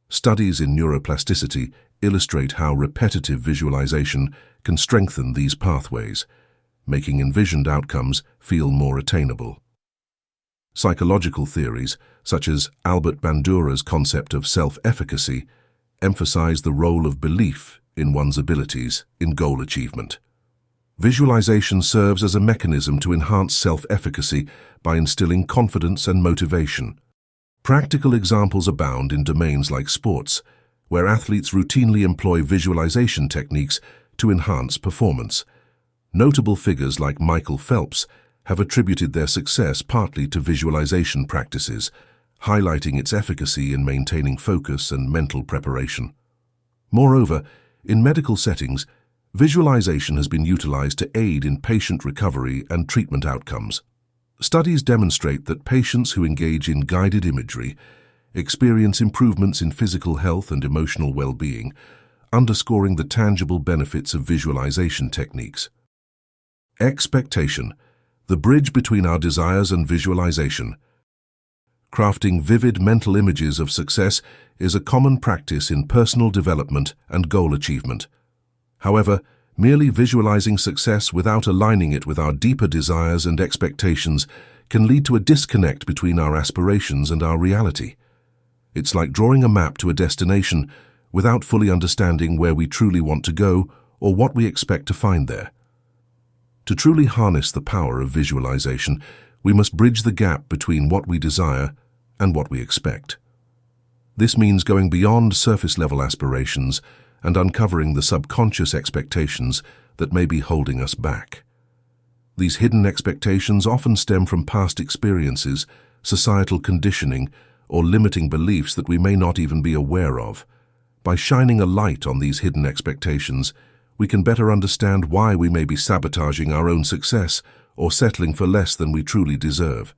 Studies in neuroplasticity illustrate how repetitive visualization can strengthen these pathways, making envisioned outcomes feel more attainable. Psychological theories, such as Albert Bandura's concept of self-efficacy, emphasize the role of belief in one's abilities in goal achievement. Visualization serves as a mechanism to enhance self-efficacy by instilling confidence and motivation. Practical examples abound in domains like sports, where athletes routinely employ visualization techniques to enhance performance. Notable figures like Michael Phelps have attributed their success partly to visualization practices, highlighting its efficacy in maintaining focus and mental preparation. Moreover, in medical settings, visualization has been utilized to aid in patient recovery and treatment outcomes. Studies demonstrate that patients who engage in guided imagery experience improvements in physical health and emotional well-being, underscoring the tangible benefits of visualization techniques. Expectation, the bridge between our desires and visualization. Crafting vivid mental images of success is a common practice in personal development and goal achievement. However, merely visualizing success without aligning it with our deeper desires and expectations can lead to a disconnect between our aspirations and our reality. It's like drawing a map to a destination without fully understanding where we truly want to go or what we expect to find there. To truly harness the power of visualization, we must bridge the gap between what we desire and what we expect. This means going beyond surface-level aspirations and uncovering the subconscious expectations that may be holding us back. These hidden expectations often stem from past experiences, societal conditioning, or limiting beliefs that we may not even be aware of. By shining a light on these hidden expectations, we can better understand why we may be sabotaging our own success or settling for less than we truly deserve.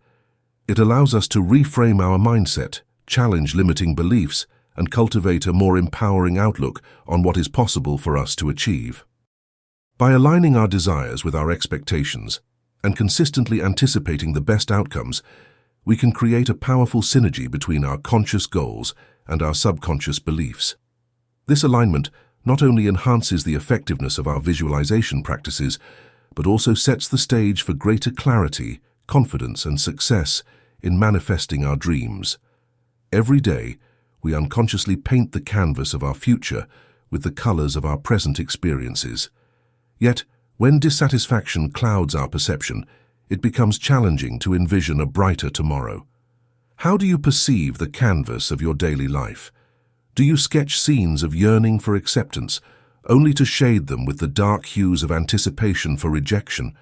It allows us to reframe our mindset, challenge limiting beliefs, and cultivate a more empowering outlook on what is possible for us to achieve. By aligning our desires with our expectations and consistently anticipating the best outcomes, we can create a powerful synergy between our conscious goals and our subconscious beliefs. This alignment not only enhances the effectiveness of our visualization practices, but also sets the stage for greater clarity, confidence, and success in manifesting our dreams. Every day, we unconsciously paint the canvas of our future with the colors of our present experiences. Yet, when dissatisfaction clouds our perception, it becomes challenging to envision a brighter tomorrow. How do you perceive the canvas of your daily life? Do you sketch scenes of yearning for acceptance, only to shade them with the dark hues of anticipation for rejection?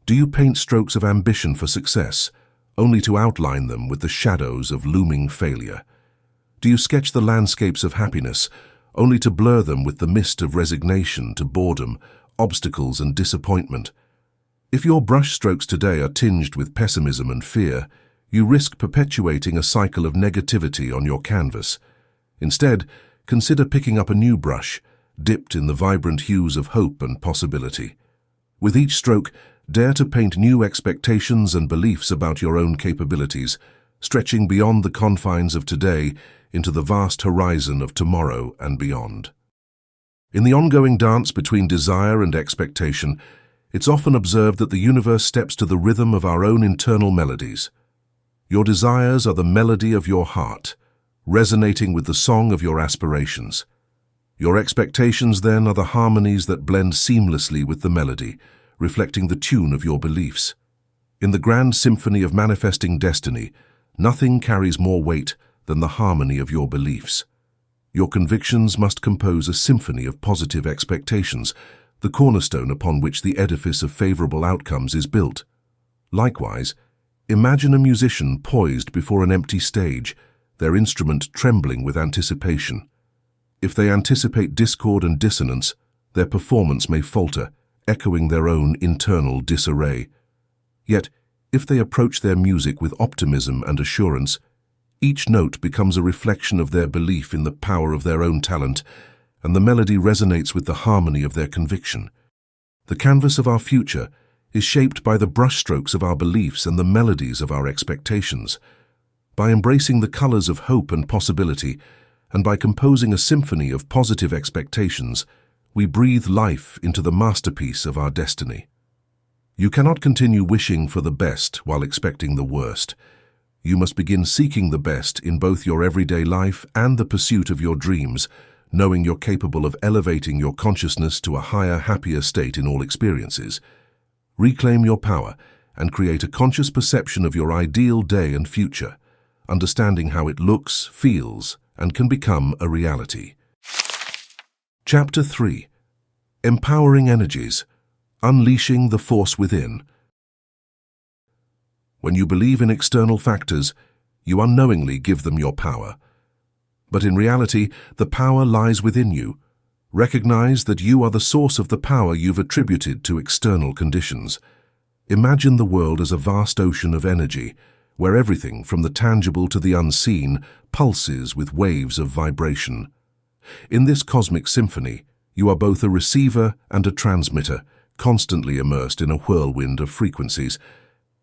Do you paint strokes of ambition for success, only to outline them with the shadows of looming failure? Do you sketch the landscapes of happiness, only to blur them with the mist of resignation to boredom, obstacles, and disappointment? If your brushstrokes today are tinged with pessimism and fear, you risk perpetuating a cycle of negativity on your canvas. Instead, consider picking up a new brush, dipped in the vibrant hues of hope and possibility. With each stroke, dare to paint new expectations and beliefs about your own capabilities, stretching beyond the confines of today into the vast horizon of tomorrow and beyond. In the ongoing dance between desire and expectation, it's often observed that the universe steps to the rhythm of our own internal melodies. Your desires are the melody of your heart, resonating with the song of your aspirations. Your expectations, then, are the harmonies that blend seamlessly with the melody, reflecting the tune of your beliefs. In the grand symphony of manifesting destiny, nothing carries more weight than the harmony of your beliefs. Your convictions must compose a symphony of positive expectations, the cornerstone upon which the edifice of favorable outcomes is built. Likewise, imagine a musician poised before an empty stage, their instrument trembling with anticipation. If they anticipate discord and dissonance, their performance may falter, echoing their own internal disarray. Yet, if they approach their music with optimism and assurance, each note becomes a reflection of their belief in the power of their own talent, and the melody resonates with the harmony of their conviction. The canvas of our future is shaped by the brushstrokes of our beliefs and the melodies of our expectations. By embracing the colors of hope and possibility, and by composing a symphony of positive expectations, we breathe life into the masterpiece of our destiny. You cannot continue wishing for the best while expecting the worst. You must begin seeking the best in both your everyday life and the pursuit of your dreams, knowing you're capable of elevating your consciousness to a higher, happier state in all experiences. Reclaim your power and create a conscious perception of your ideal day and future, understanding how it looks, feels, and can become a reality. Chapter 3. Empowering Energies. Unleashing the Force Within. When you believe in external factors, you unknowingly give them your power. But in reality, the power lies within you. Recognize that you are the source of the power you've attributed to external conditions. Imagine the world as a vast ocean of energy, where everything from the tangible to the unseen pulses with waves of vibration. In this cosmic symphony, you are both a receiver and a transmitter, constantly immersed in a whirlwind of frequencies.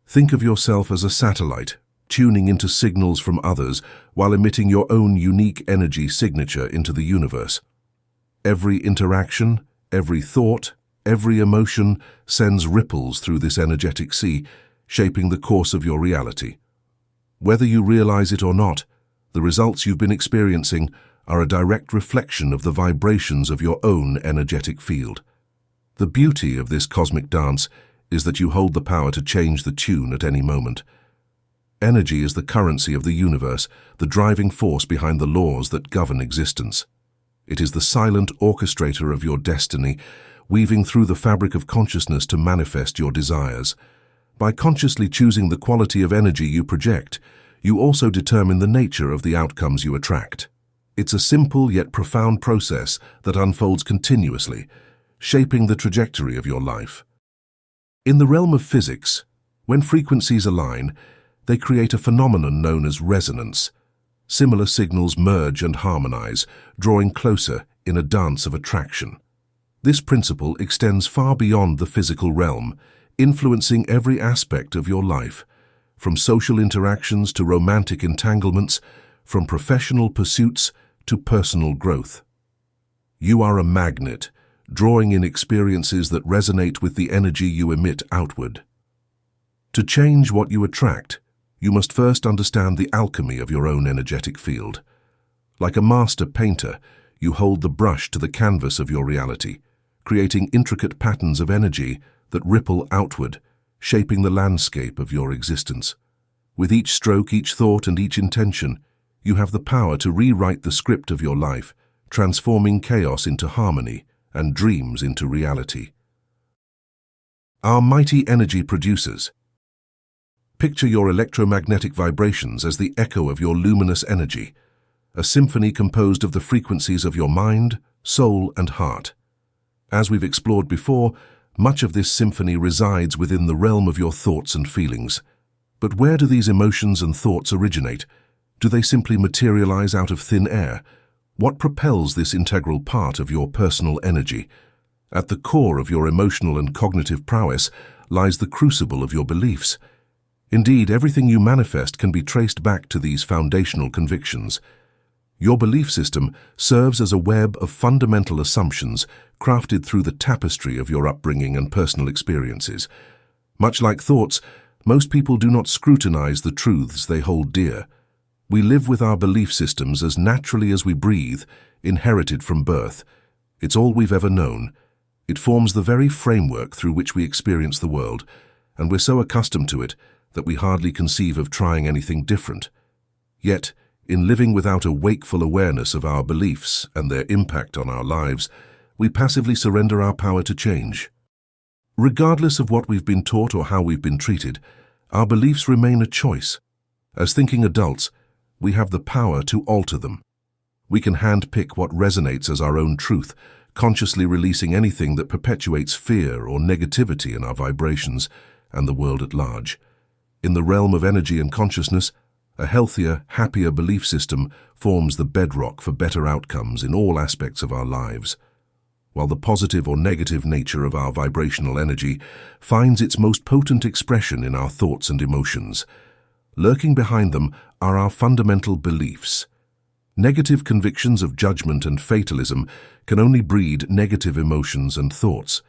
Think of yourself as a satellite, tuning into signals from others while emitting your own unique energy signature into the universe. Every interaction, every thought, every emotion sends ripples through this energetic sea, shaping the course of your reality. Whether you realize it or not, the results you've been experiencing are a direct reflection of the vibrations of your own energetic field. The beauty of this cosmic dance is that you hold the power to change the tune at any moment. Energy is the currency of the universe, the driving force behind the laws that govern existence. It is the silent orchestrator of your destiny, weaving through the fabric of consciousness to manifest your desires. By consciously choosing the quality of energy you project, you also determine the nature of the outcomes you attract. It's a simple yet profound process that unfolds continuously, shaping the trajectory of your life. In the realm of physics, when frequencies align, they create a phenomenon known as resonance. Similar signals merge and harmonize, drawing closer in a dance of attraction. This principle extends far beyond the physical realm, influencing every aspect of your life, from social interactions to romantic entanglements, from professional pursuits to personal growth. You are a magnet, drawing in experiences that resonate with the energy you emit outward. To change what you attract, you must first understand the alchemy of your own energetic field. Like a master painter, you hold the brush to the canvas of your reality, creating intricate patterns of energy that ripple outward, shaping the landscape of your existence. With each stroke, each thought, and each intention, you have the power to rewrite the script of your life, transforming chaos into harmony and dreams into reality. Our mighty energy producers. Picture your electromagnetic vibrations as the echo of your luminous energy, a symphony composed of the frequencies of your mind, soul, and heart. As we've explored before, much of this symphony resides within the realm of your thoughts and feelings. But where do these emotions and thoughts originate? Do they simply materialize out of thin air? What propels this integral part of your personal energy? At the core of your emotional and cognitive prowess lies the crucible of your beliefs. Indeed, everything you manifest can be traced back to these foundational convictions. Your belief system serves as a web of fundamental assumptions crafted through the tapestry of your upbringing and personal experiences. Much like thoughts, most people do not scrutinize the truths they hold dear. We live with our belief systems as naturally as we breathe, inherited from birth. It's all we've ever known. It forms the very framework through which we experience the world, and we're so accustomed to it that we hardly conceive of trying anything different. Yet, in living without a wakeful awareness of our beliefs and their impact on our lives, we passively surrender our power to change. Regardless of what we've been taught or how we've been treated, our beliefs remain a choice. As thinking adults, we have the power to alter them. We can handpick what resonates as our own truth, consciously releasing anything that perpetuates fear or negativity in our vibrations and the world at large. In the realm of energy and consciousness, a healthier, happier belief system forms the bedrock for better outcomes in all aspects of our lives. While the positive or negative nature of our vibrational energy finds its most potent expression in our thoughts and emotions, lurking behind them are our fundamental beliefs. Negative convictions of judgment and fatalism can only breed negative emotions and thoughts.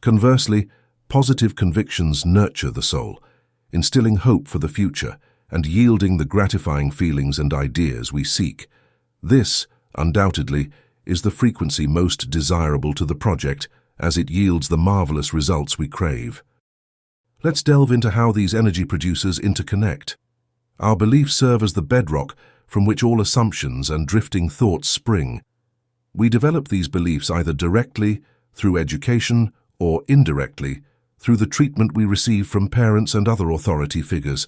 Conversely, Positive convictions nurture the soul, instilling hope for the future and yielding the gratifying feelings and ideas we seek. This, undoubtedly, is the frequency most desirable to the project, as it yields the marvelous results we crave. Let's delve into how these energy producers interconnect. Our beliefs serve as the bedrock from which all assumptions and drifting thoughts spring. We develop these beliefs either directly, through education, or indirectly, through the treatment we receive from parents and other authority figures.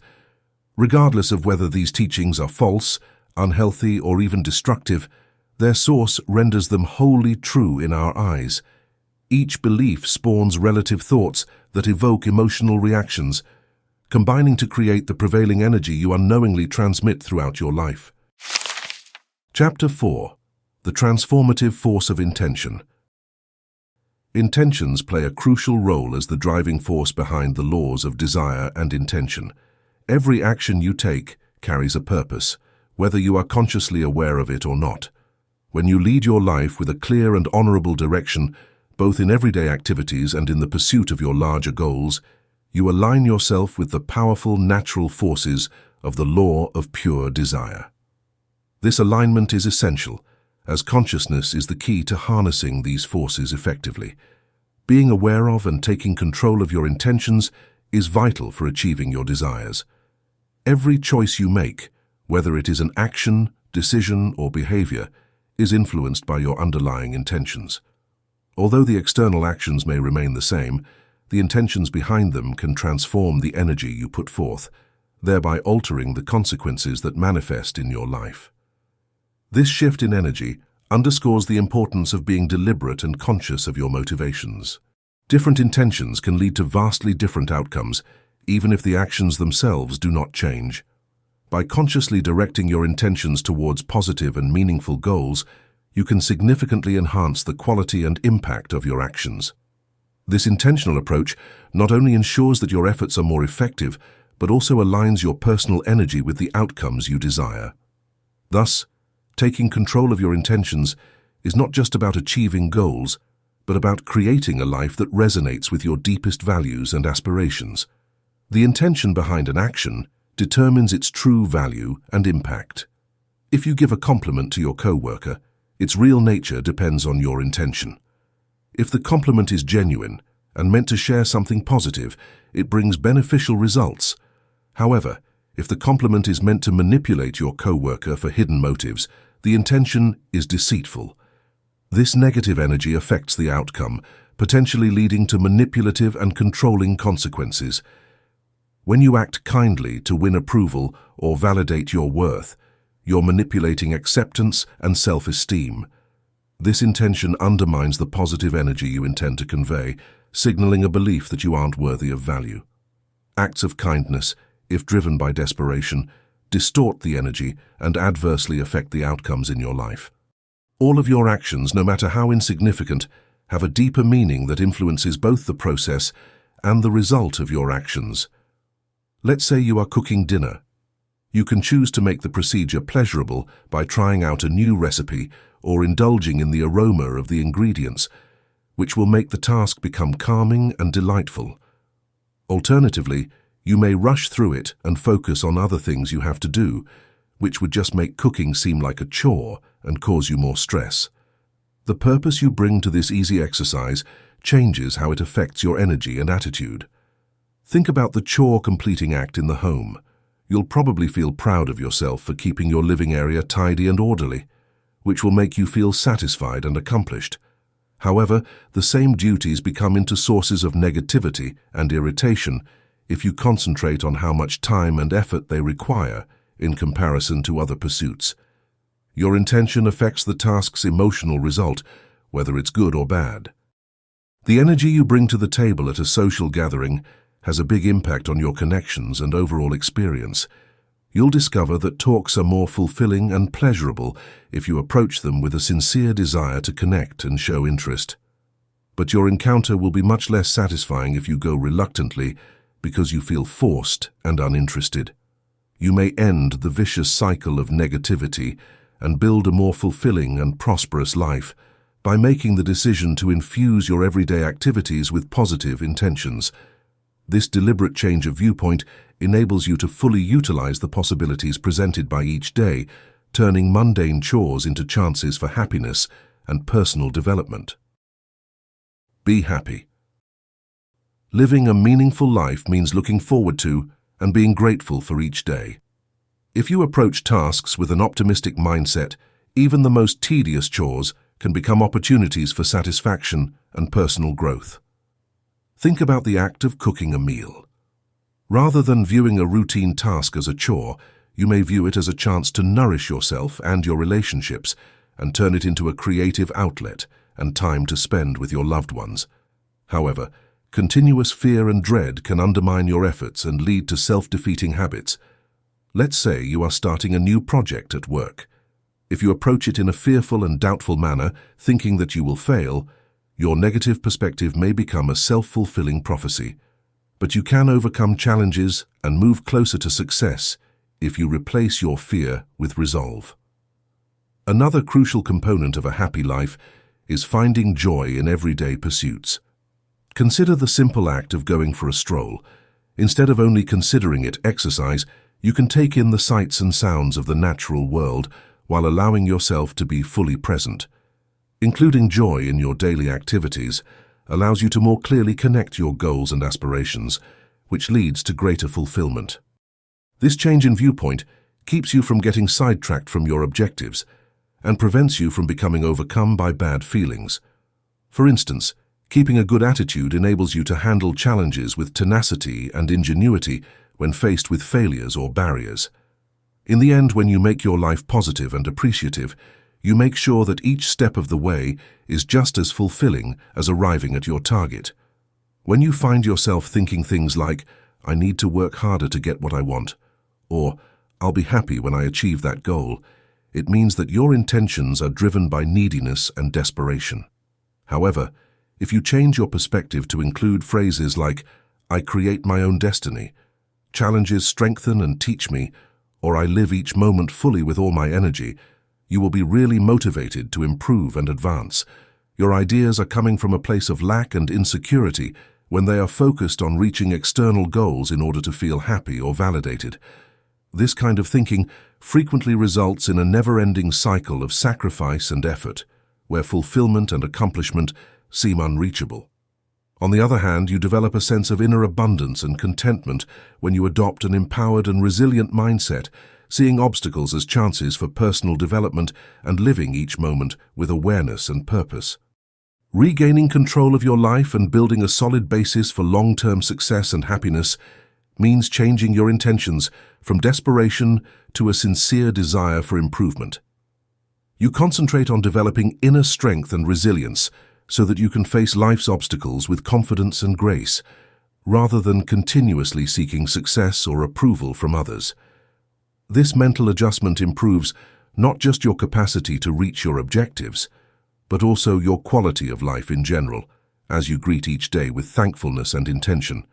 Regardless of whether these teachings are false, unhealthy, or even destructive, their source renders them wholly true in our eyes. Each belief spawns relative thoughts that evoke emotional reactions, combining to create the prevailing energy you unknowingly transmit throughout your life. Chapter 4. The Transformative Force of Intention. Intentions play a crucial role as the driving force behind the laws of desire and intention. Every action you take carries a purpose, whether you are consciously aware of it or not. When you lead your life with a clear and honorable direction, both in everyday activities and in the pursuit of your larger goals, you align yourself with the powerful natural forces of the law of pure desire. This alignment is essential, as consciousness is the key to harnessing these forces effectively. Being aware of and taking control of your intentions is vital for achieving your desires. Every choice you make, whether it is an action, decision, or behavior, is influenced by your underlying intentions. Although the external actions may remain the same, the intentions behind them can transform the energy you put forth, thereby altering the consequences that manifest in your life. This shift in energy underscores the importance of being deliberate and conscious of your motivations. Different intentions can lead to vastly different outcomes, even if the actions themselves do not change. By consciously directing your intentions towards positive and meaningful goals, you can significantly enhance the quality and impact of your actions. This intentional approach not only ensures that your efforts are more effective, but also aligns your personal energy with the outcomes you desire. Thus, taking control of your intentions is not just about achieving goals, but about creating a life that resonates with your deepest values and aspirations. The intention behind an action determines its true value and impact. If you give a compliment to your coworker, its real nature depends on your intention. If the compliment is genuine and meant to share something positive, it brings beneficial results. However, if the compliment is meant to manipulate your coworker for hidden motives, the intention is deceitful. This negative energy affects the outcome, potentially leading to manipulative and controlling consequences. When you act kindly to win approval or validate your worth, you're manipulating acceptance and self-esteem. This intention undermines the positive energy you intend to convey, signaling a belief that you aren't worthy of value. Acts of kindness, if driven by desperation, distort the energy and adversely affect the outcomes in your life. All of your actions, no matter how insignificant, have a deeper meaning that influences both the process and the result of your actions. Let's say you are cooking dinner. You can choose to make the procedure pleasurable by trying out a new recipe or indulging in the aroma of the ingredients, which will make the task become calming and delightful. Alternatively, you may rush through it and focus on other things you have to do, which would just make cooking seem like a chore and cause you more stress. The purpose you bring to this easy exercise changes how it affects your energy and attitude. Think about the chore-completing act in the home. You'll probably feel proud of yourself for keeping your living area tidy and orderly, which will make you feel satisfied and accomplished. However, the same duties become into sources of negativity and irritation if you concentrate on how much time and effort they require in comparison to other pursuits. Your intention affects the task's emotional result, whether it's good or bad. The energy you bring to the table at a social gathering has a big impact on your connections and overall experience. You'll discover that talks are more fulfilling and pleasurable if you approach them with a sincere desire to connect and show interest. But your encounter will be much less satisfying if you go reluctantly because you feel forced and uninterested. You may end the vicious cycle of negativity and build a more fulfilling and prosperous life by making the decision to infuse your everyday activities with positive intentions. This deliberate change of viewpoint enables you to fully utilize the possibilities presented by each day, turning mundane chores into chances for happiness and personal development. Be happy. Living a meaningful life means looking forward to and being grateful for each day. If you approach tasks with an optimistic mindset, even the most tedious chores can become opportunities for satisfaction and personal growth. Think about the act of cooking a meal. Rather than viewing a routine task as a chore, you may view it as a chance to nourish yourself and your relationships and turn it into a creative outlet and time to spend with your loved ones. However, continuous fear and dread can undermine your efforts and lead to self-defeating habits. Let's say you are starting a new project at work. If you approach it in a fearful and doubtful manner, thinking that you will fail, your negative perspective may become a self-fulfilling prophecy. But you can overcome challenges and move closer to success if you replace your fear with resolve. Another crucial component of a happy life is finding joy in everyday pursuits. Consider the simple act of going for a stroll. Instead of only considering it exercise, you can take in the sights and sounds of the natural world while allowing yourself to be fully present. Including joy in your daily activities allows you to more clearly connect your goals and aspirations, which leads to greater fulfillment. This change in viewpoint keeps you from getting sidetracked from your objectives and prevents you from becoming overcome by bad feelings. For instance, keeping a good attitude enables you to handle challenges with tenacity and ingenuity when faced with failures or barriers. In the end, when you make your life positive and appreciative, you make sure that each step of the way is just as fulfilling as arriving at your target. When you find yourself thinking things like, "I need to work harder to get what I want," or "I'll be happy when I achieve that goal," it means that your intentions are driven by neediness and desperation. However, if you change your perspective to include phrases like, "I create my own destiny," "Challenges strengthen and teach me," or "I live each moment fully with all my energy," you will be really motivated to improve and advance. Your ideas are coming from a place of lack and insecurity when they are focused on reaching external goals in order to feel happy or validated. This kind of thinking frequently results in a never-ending cycle of sacrifice and effort, where fulfillment and accomplishment seem unreachable. On the other hand, you develop a sense of inner abundance and contentment when you adopt an empowered and resilient mindset, seeing obstacles as chances for personal development and living each moment with awareness and purpose. Regaining control of your life and building a solid basis for long-term success and happiness means changing your intentions from desperation to a sincere desire for improvement. You concentrate on developing inner strength and resilience so that you can face life's obstacles with confidence and grace, rather than continuously seeking success or approval from others. This mental adjustment improves not just your capacity to reach your objectives, but also your quality of life in general, as you greet each day with thankfulness and intention.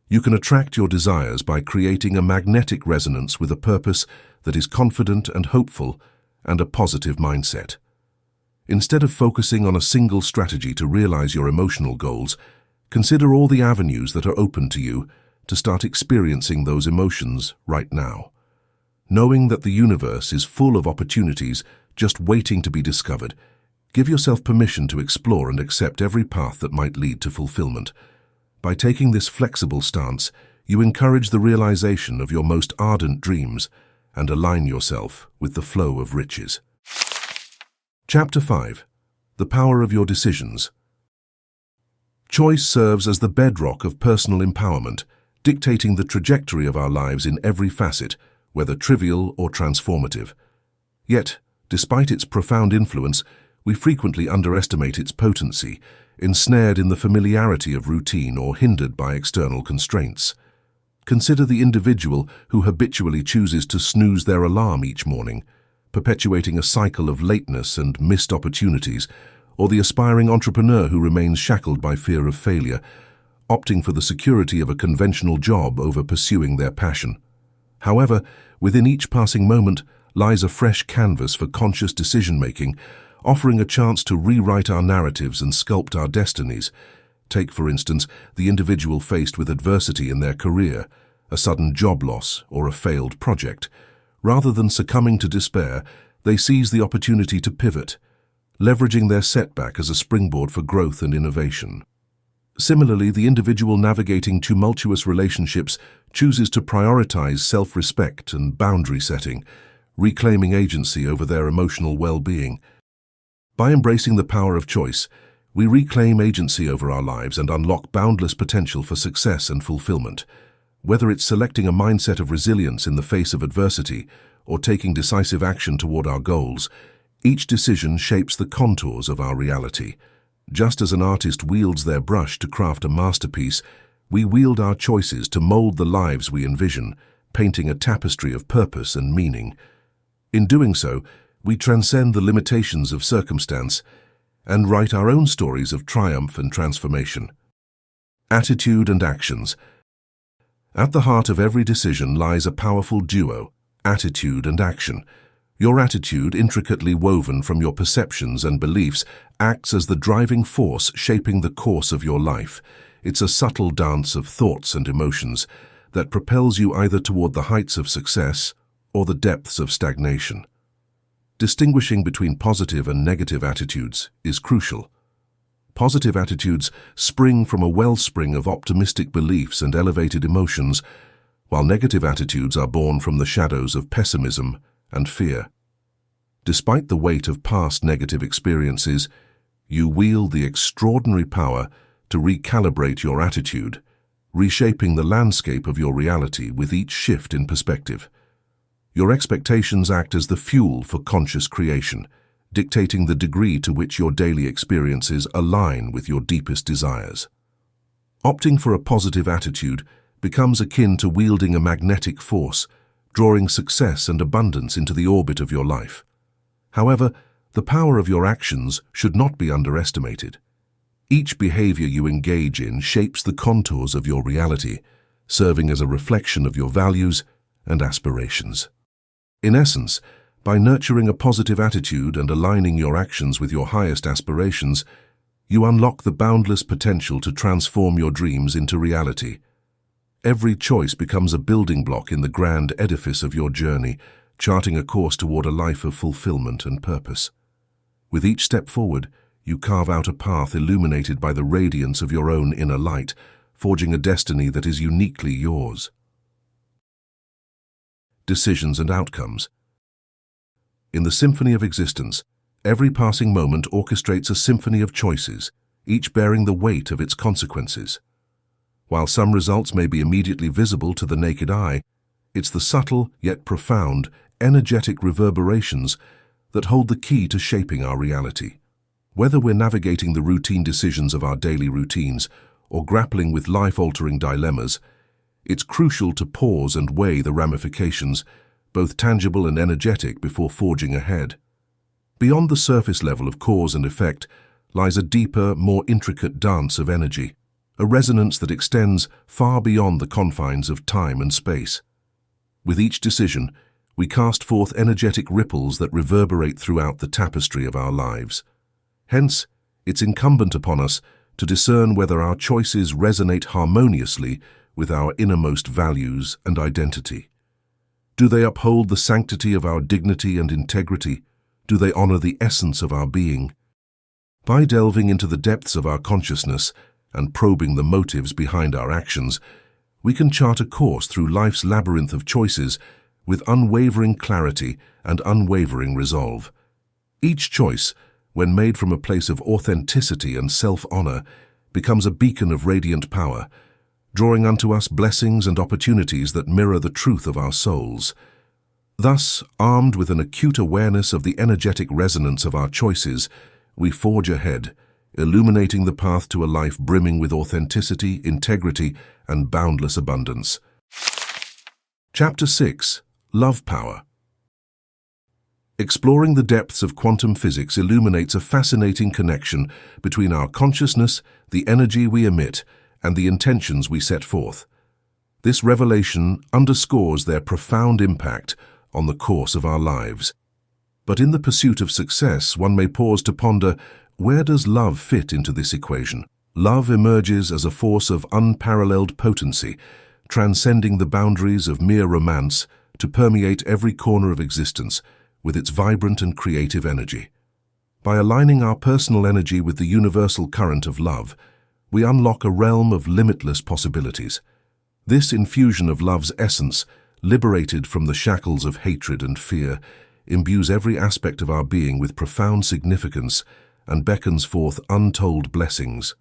You can attract your desires by creating a magnetic resonance with a purpose that is confident and hopeful and a positive mindset. Instead of focusing on a single strategy to realize your emotional goals, consider all the avenues that are open to you to start experiencing those emotions right now. Knowing that the universe is full of opportunities just waiting to be discovered, give yourself permission to explore and accept every path that might lead to fulfillment. By taking this flexible stance, you encourage the realization of your most ardent dreams and align yourself with the flow of riches. Chapter 5. The Power of Your Decisions. Choice serves as the bedrock of personal empowerment, dictating the trajectory of our lives in every facet, whether trivial or transformative. Yet, despite its profound influence, we frequently underestimate its potency, ensnared in the familiarity of routine or hindered by external constraints. Consider the individual who habitually chooses to snooze their alarm each morning, perpetuating a cycle of lateness and missed opportunities, or the aspiring entrepreneur who remains shackled by fear of failure, opting for the security of a conventional job over pursuing their passion. However, within each passing moment lies a fresh canvas for conscious decision-making, offering a chance to rewrite our narratives and sculpt our destinies. Take, for instance, the individual faced with adversity in their career, a sudden job loss or a failed project. Rather than succumbing to despair, they seize the opportunity to pivot, leveraging their setback as a springboard for growth and innovation. Similarly, the individual navigating tumultuous relationships chooses to prioritize self-respect and boundary setting, reclaiming agency over their emotional well-being. By embracing the power of choice, we reclaim agency over our lives and unlock boundless potential for success and fulfillment. Whether it's selecting a mindset of resilience in the face of adversity or taking decisive action toward our goals, each decision shapes the contours of our reality. Just as an artist wields their brush to craft a masterpiece, we wield our choices to mold the lives we envision, painting a tapestry of purpose and meaning. In doing so, we transcend the limitations of circumstance and write our own stories of triumph and transformation. Attitude and actions. At the heart of every decision lies a powerful duo, attitude and action. Your attitude, intricately woven from your perceptions and beliefs, acts as the driving force shaping the course of your life. It's a subtle dance of thoughts and emotions that propels you either toward the heights of success or the depths of stagnation. Distinguishing between positive and negative attitudes is crucial. Positive attitudes spring from a wellspring of optimistic beliefs and elevated emotions, while negative attitudes are born from the shadows of pessimism and fear. Despite the weight of past negative experiences, you wield the extraordinary power to recalibrate your attitude, reshaping the landscape of your reality with each shift in perspective. Your expectations act as the fuel for conscious creation, dictating the degree to which your daily experiences align with your deepest desires. Opting for a positive attitude becomes akin to wielding a magnetic force, drawing success and abundance into the orbit of your life. However, the power of your actions should not be underestimated. Each behavior you engage in shapes the contours of your reality, serving as a reflection of your values and aspirations. In essence, by nurturing a positive attitude and aligning your actions with your highest aspirations, you unlock the boundless potential to transform your dreams into reality. Every choice becomes a building block in the grand edifice of your journey, charting a course toward a life of fulfillment and purpose. With each step forward, you carve out a path illuminated by the radiance of your own inner light, forging a destiny that is uniquely yours. Decisions and outcomes. In the symphony of existence, every passing moment orchestrates a symphony of choices, each bearing the weight of its consequences. While some results may be immediately visible to the naked eye, it's the subtle yet profound, energetic reverberations that hold the key to shaping our reality. Whether we're navigating the routine decisions of our daily routines or grappling with life-altering dilemmas, it's crucial to pause and weigh the ramifications, both tangible and energetic, before forging ahead. Beyond the surface level of cause and effect lies a deeper, more intricate dance of energy, a resonance that extends far beyond the confines of time and space. With each decision, we cast forth energetic ripples that reverberate throughout the tapestry of our lives. Hence, it's incumbent upon us to discern whether our choices resonate harmoniously with our innermost values and identity. Do they uphold the sanctity of our dignity and integrity? Do they honor the essence of our being? By delving into the depths of our consciousness and probing the motives behind our actions, we can chart a course through life's labyrinth of choices with unwavering clarity and unwavering resolve. Each choice, when made from a place of authenticity and self-honor, becomes a beacon of radiant power, drawing unto us blessings and opportunities that mirror the truth of our souls. Thus, armed with an acute awareness of the energetic resonance of our choices, we forge ahead, illuminating the path to a life brimming with authenticity, integrity, and boundless abundance. Chapter 6. Love Power. Exploring the depths of quantum physics illuminates a fascinating connection between our consciousness, the energy we emit, and the intentions we set forth. This revelation underscores their profound impact on the course of our lives. But in the pursuit of success, one may pause to ponder, where does love fit into this equation? Love emerges as a force of unparalleled potency, transcending the boundaries of mere romance to permeate every corner of existence with its vibrant and creative energy. By aligning our personal energy with the universal current of love, we unlock a realm of limitless possibilities. This infusion of love's essence, liberated from the shackles of hatred and fear, imbues every aspect of our being with profound significance and beckons forth untold blessings.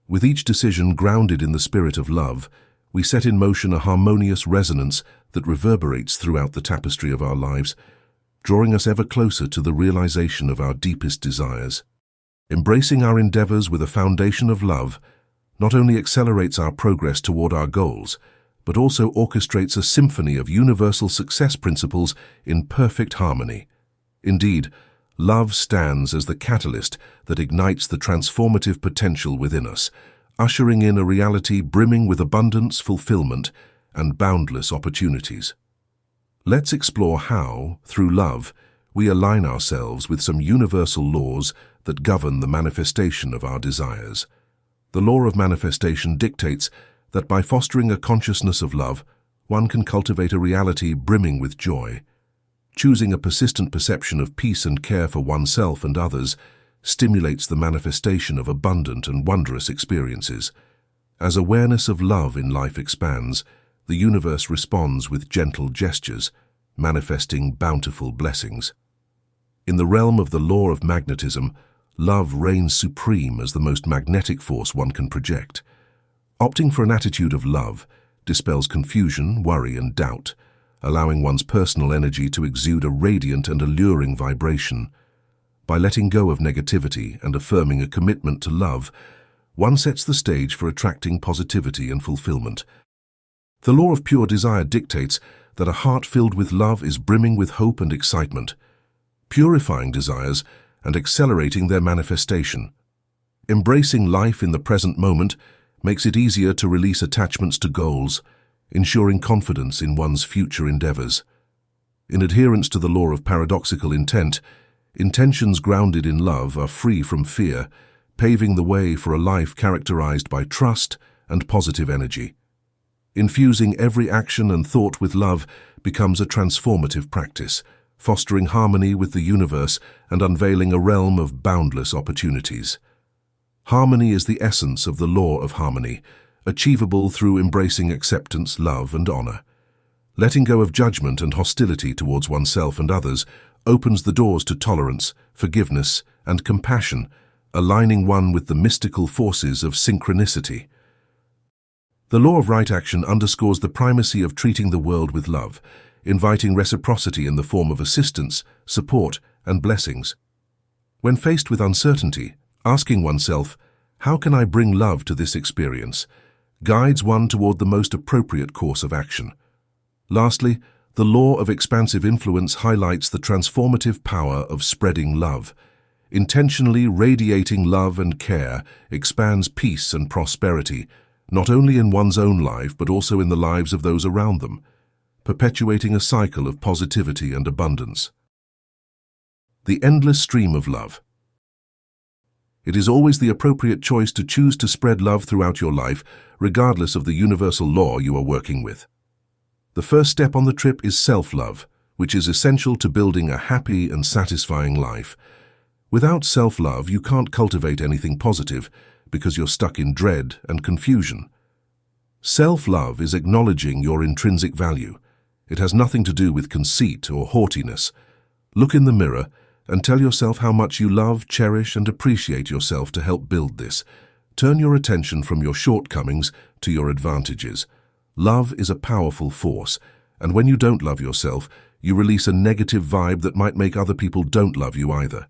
With each decision grounded in the spirit of love, we set in motion a harmonious resonance that reverberates throughout the tapestry of our lives, drawing us ever closer to the realization of our deepest desires. Embracing our endeavors with a foundation of love not only accelerates our progress toward our goals, but also orchestrates a symphony of universal success principles in perfect harmony. Indeed, love stands as the catalyst that ignites the transformative potential within us, ushering in a reality brimming with abundance, fulfillment, and boundless opportunities. Let's explore how, through love, we align ourselves with some universal laws that govern the manifestation of our desires. The law of manifestation dictates that by fostering a consciousness of love, one can cultivate a reality brimming with joy. Choosing a persistent perception of peace and care for oneself and others stimulates the manifestation of abundant and wondrous experiences. As awareness of love in life expands, the universe responds with gentle gestures, manifesting bountiful blessings. In the realm of the law of magnetism, love reigns supreme as the most magnetic force one can project. Opting for an attitude of love dispels confusion, worry, and doubt, allowing one's personal energy to exude a radiant and alluring vibration. By letting go of negativity and affirming a commitment to love, one sets the stage for attracting positivity and fulfillment. The law of pure desire dictates that a heart filled with love is brimming with hope and excitement, purifying desires and accelerating their manifestation. Embracing life in the present moment makes it easier to release attachments to goals, ensuring confidence in one's future endeavors. In adherence to the law of paradoxical intent, intentions grounded in love are free from fear, paving the way for a life characterized by trust and positive energy. Infusing every action and thought with love becomes a transformative practice, fostering harmony with the universe and unveiling a realm of boundless opportunities. Harmony is the essence of the law of harmony, achievable through embracing acceptance, love, and honor. Letting go of judgment and hostility towards oneself and others opens the doors to tolerance, forgiveness, and compassion, aligning one with the mystical forces of synchronicity. The law of right action underscores the primacy of treating the world with love, inviting reciprocity in the form of assistance, support, and blessings. When faced with uncertainty, asking oneself, "How can I bring love to this experience?" guides one toward the most appropriate course of action. Lastly, the law of expansive influence highlights the transformative power of spreading love. Intentionally radiating love and care expands peace and prosperity, not only in one's own life but also in the lives of those around them, perpetuating a cycle of positivity and abundance. The endless stream of love. It is always the appropriate choice to choose to spread love throughout your life, regardless of the universal law you are working with. The first step on the trip is self-love, which is essential to building a happy and satisfying life. Without self-love, you can't cultivate anything positive because you're stuck in dread and confusion. Self-love is acknowledging your intrinsic value. It has nothing to do with conceit or haughtiness. Look in the mirror and tell yourself how much you love, cherish, and appreciate yourself to help build this. Turn your attention from your shortcomings to your advantages. Love is a powerful force, and when you don't love yourself, you release a negative vibe that might make other people don't love you either.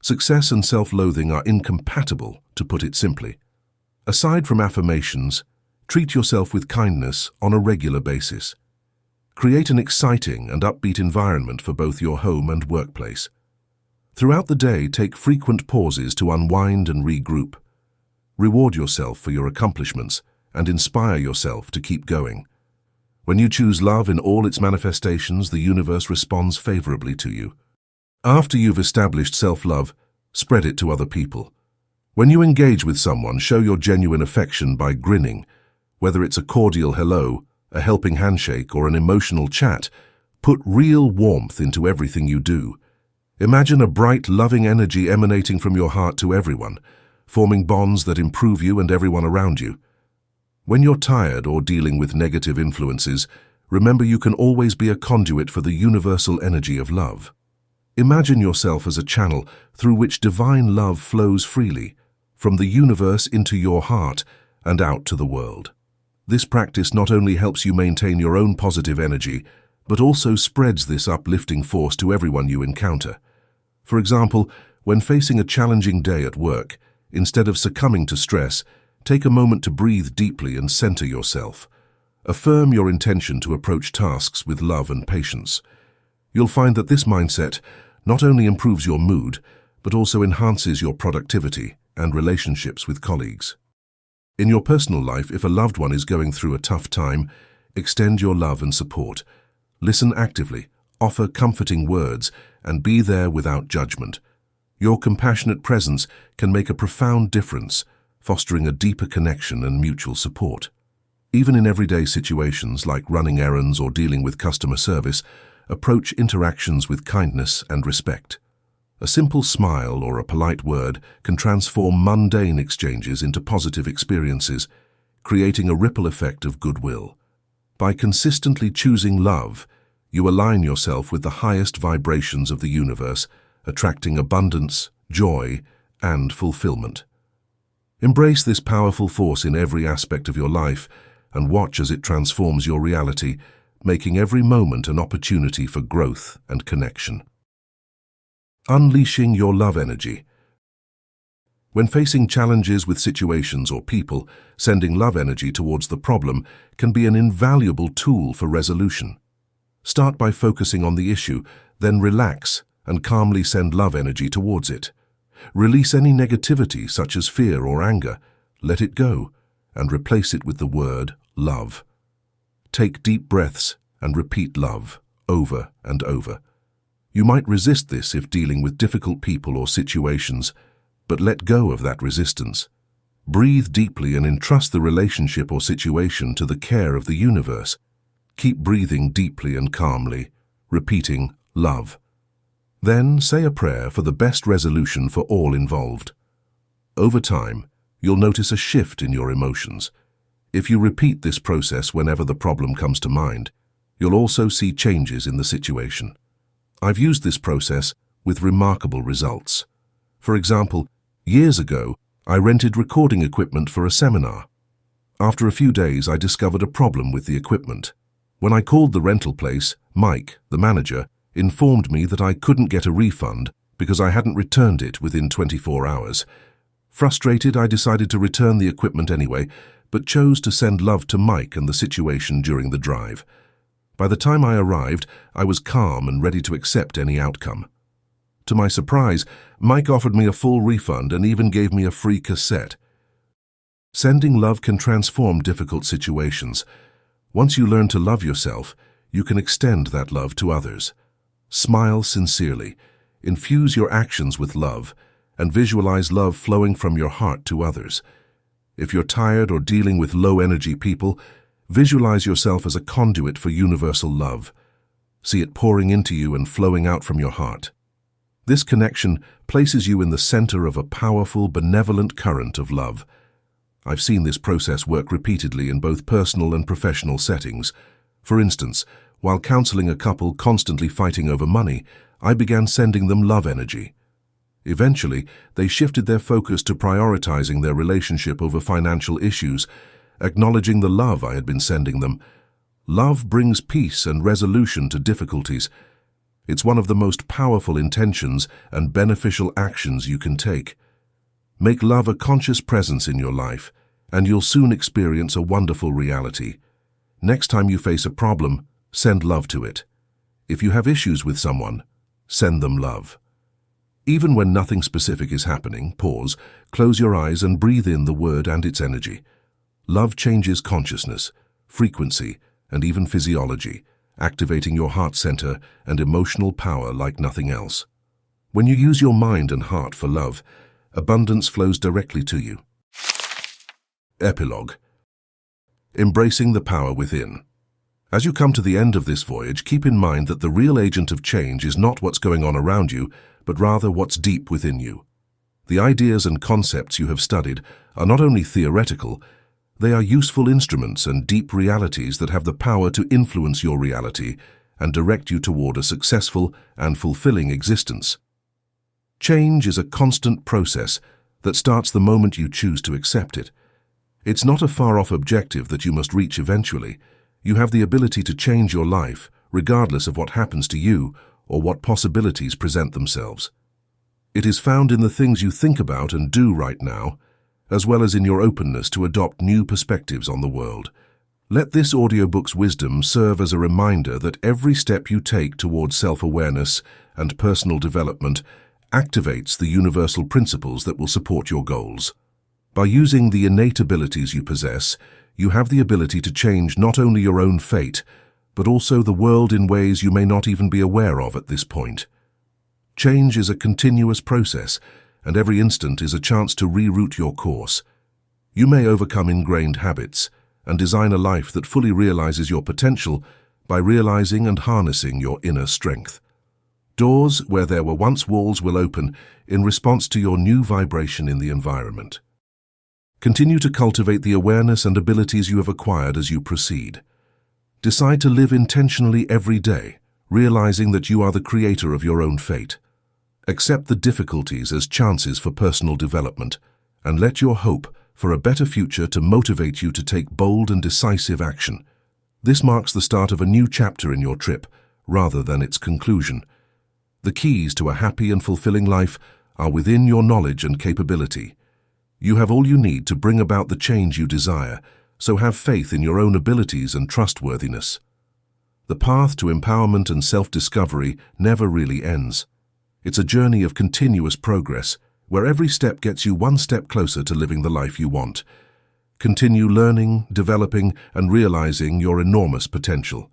Success and self-loathing are incompatible, to put it simply. Aside from affirmations, treat yourself with kindness on a regular basis. Create an exciting and upbeat environment for both your home and workplace. Throughout the day, take frequent pauses to unwind and regroup. Reward yourself for your accomplishments and inspire yourself to keep going. When you choose love in all its manifestations, the universe responds favorably to you. After you've established self-love, spread it to other people. When you engage with someone, show your genuine affection by grinning. Whether it's a cordial hello, a helping handshake, or an emotional chat, put real warmth into everything you do. Imagine a bright, loving energy emanating from your heart to everyone, forming bonds that improve you and everyone around you. When you're tired or dealing with negative influences, remember you can always be a conduit for the universal energy of love. Imagine yourself as a channel through which divine love flows freely, from the universe into your heart and out to the world. This practice not only helps you maintain your own positive energy, but also spreads this uplifting force to everyone you encounter. For example, when facing a challenging day at work, instead of succumbing to stress, take a moment to breathe deeply and center yourself. Affirm your intention to approach tasks with love and patience. You'll find that this mindset not only improves your mood, but also enhances your productivity and relationships with colleagues. In your personal life, if a loved one is going through a tough time, extend your love and support. Listen actively, offer comforting words, and be there without judgment. Your compassionate presence can make a profound difference, fostering a deeper connection and mutual support. Even in everyday situations like running errands or dealing with customer service, approach interactions with kindness and respect. A simple smile or a polite word can transform mundane exchanges into positive experiences, creating a ripple effect of goodwill. By consistently choosing love, you align yourself with the highest vibrations of the universe, attracting abundance, joy, and fulfillment. Embrace this powerful force in every aspect of your life and watch as it transforms your reality, making every moment an opportunity for growth and connection. Unleashing your love energy. When facing challenges with situations or people, sending love energy towards the problem can be an invaluable tool for resolution. Start by focusing on the issue, then relax and calmly send love energy towards it. Release any negativity such as fear or anger, let it go, and replace it with the word love. Take deep breaths and repeat love over and over. You might resist this if dealing with difficult people or situations, but let go of that resistance. Breathe deeply and entrust the relationship or situation to the care of the universe. Keep breathing deeply and calmly, repeating love. Then say a prayer for the best resolution for all involved. Over time, you'll notice a shift in your emotions. If you repeat this process whenever the problem comes to mind, you'll also see changes in the situation. I've used this process with remarkable results. For example, years ago, I rented recording equipment for a seminar. After a few days, I discovered a problem with the equipment. When I called the rental place, Mike, the manager, informed me that I couldn't get a refund because I hadn't returned it within 24 hours. Frustrated, I decided to return the equipment anyway, but chose to send love to Mike and the situation during the drive. By the time I arrived, I was calm and ready to accept any outcome. To my surprise, Mike offered me a full refund and even gave me a free cassette. Sending love can transform difficult situations. Once you learn to love yourself, you can extend that love to others. Smile sincerely, infuse your actions with love, and visualize love flowing from your heart to others. If you're tired or dealing with low-energy people, visualize yourself as a conduit for universal love. See it pouring into you and flowing out from your heart. This connection places you in the center of a powerful, benevolent current of love. I've seen this process work repeatedly in both personal and professional settings. For instance, while counseling a couple constantly fighting over money, I began sending them love energy. Eventually, they shifted their focus to prioritizing their relationship over financial issues, acknowledging the love I had been sending them. Love brings peace and resolution to difficulties. It's one of the most powerful intentions and beneficial actions you can take. Make love a conscious presence in your life, and you'll soon experience a wonderful reality. Next time you face a problem, send love to it. If you have issues with someone, send them love. Even when nothing specific is happening, pause, close your eyes and breathe in the word and its energy. Love changes consciousness, frequency, and even physiology, activating your heart center and emotional power like nothing else. When you use your mind and heart for love, abundance flows directly to you. Epilogue. Embracing the power within. As you come to the end of this voyage, keep in mind that the real agent of change is not what's going on around you, but rather what's deep within you. The ideas and concepts you have studied are not only theoretical, they are useful instruments and deep realities that have the power to influence your reality and direct you toward a successful and fulfilling existence. Change is a constant process that starts the moment you choose to accept it. It's not a far-off objective that you must reach eventually. You have the ability to change your life, regardless of what happens to you or what possibilities present themselves. It is found in the things you think about and do right now, as well as in your openness to adopt new perspectives on the world. Let this audiobook's wisdom serve as a reminder that every step you take towards self-awareness and personal development activates the universal principles that will support your goals. By using the innate abilities you possess, you have the ability to change not only your own fate, but also the world in ways you may not even be aware of at this point. Change is a continuous process, and every instant is a chance to reroute your course. You may overcome ingrained habits and design a life that fully realizes your potential by realizing and harnessing your inner strength. Doors where there were once walls will open in response to your new vibration in the environment. Continue to cultivate the awareness and abilities you have acquired as you proceed. Decide to live intentionally every day, realizing that you are the creator of your own fate. Accept the difficulties as chances for personal development, and let your hope for a better future to motivate you to take bold and decisive action. This marks the start of a new chapter in your trip, rather than its conclusion. The keys to a happy and fulfilling life are within your knowledge and capability. You have all you need to bring about the change you desire, so have faith in your own abilities and trustworthiness. The path to empowerment and self-discovery never really ends. It's a journey of continuous progress, where every step gets you one step closer to living the life you want. Continue learning, developing, and realizing your enormous potential.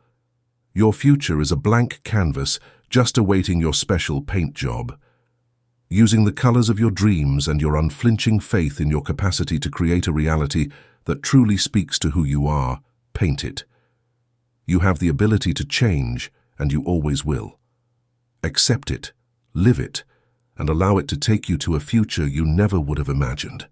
Your future is a blank canvas just awaiting your special paint job. Using the colors of your dreams and your unflinching faith in your capacity to create a reality that truly speaks to who you are, paint it. You have the ability to change, and you always will. Accept it, live it, and allow it to take you to a future you never would have imagined.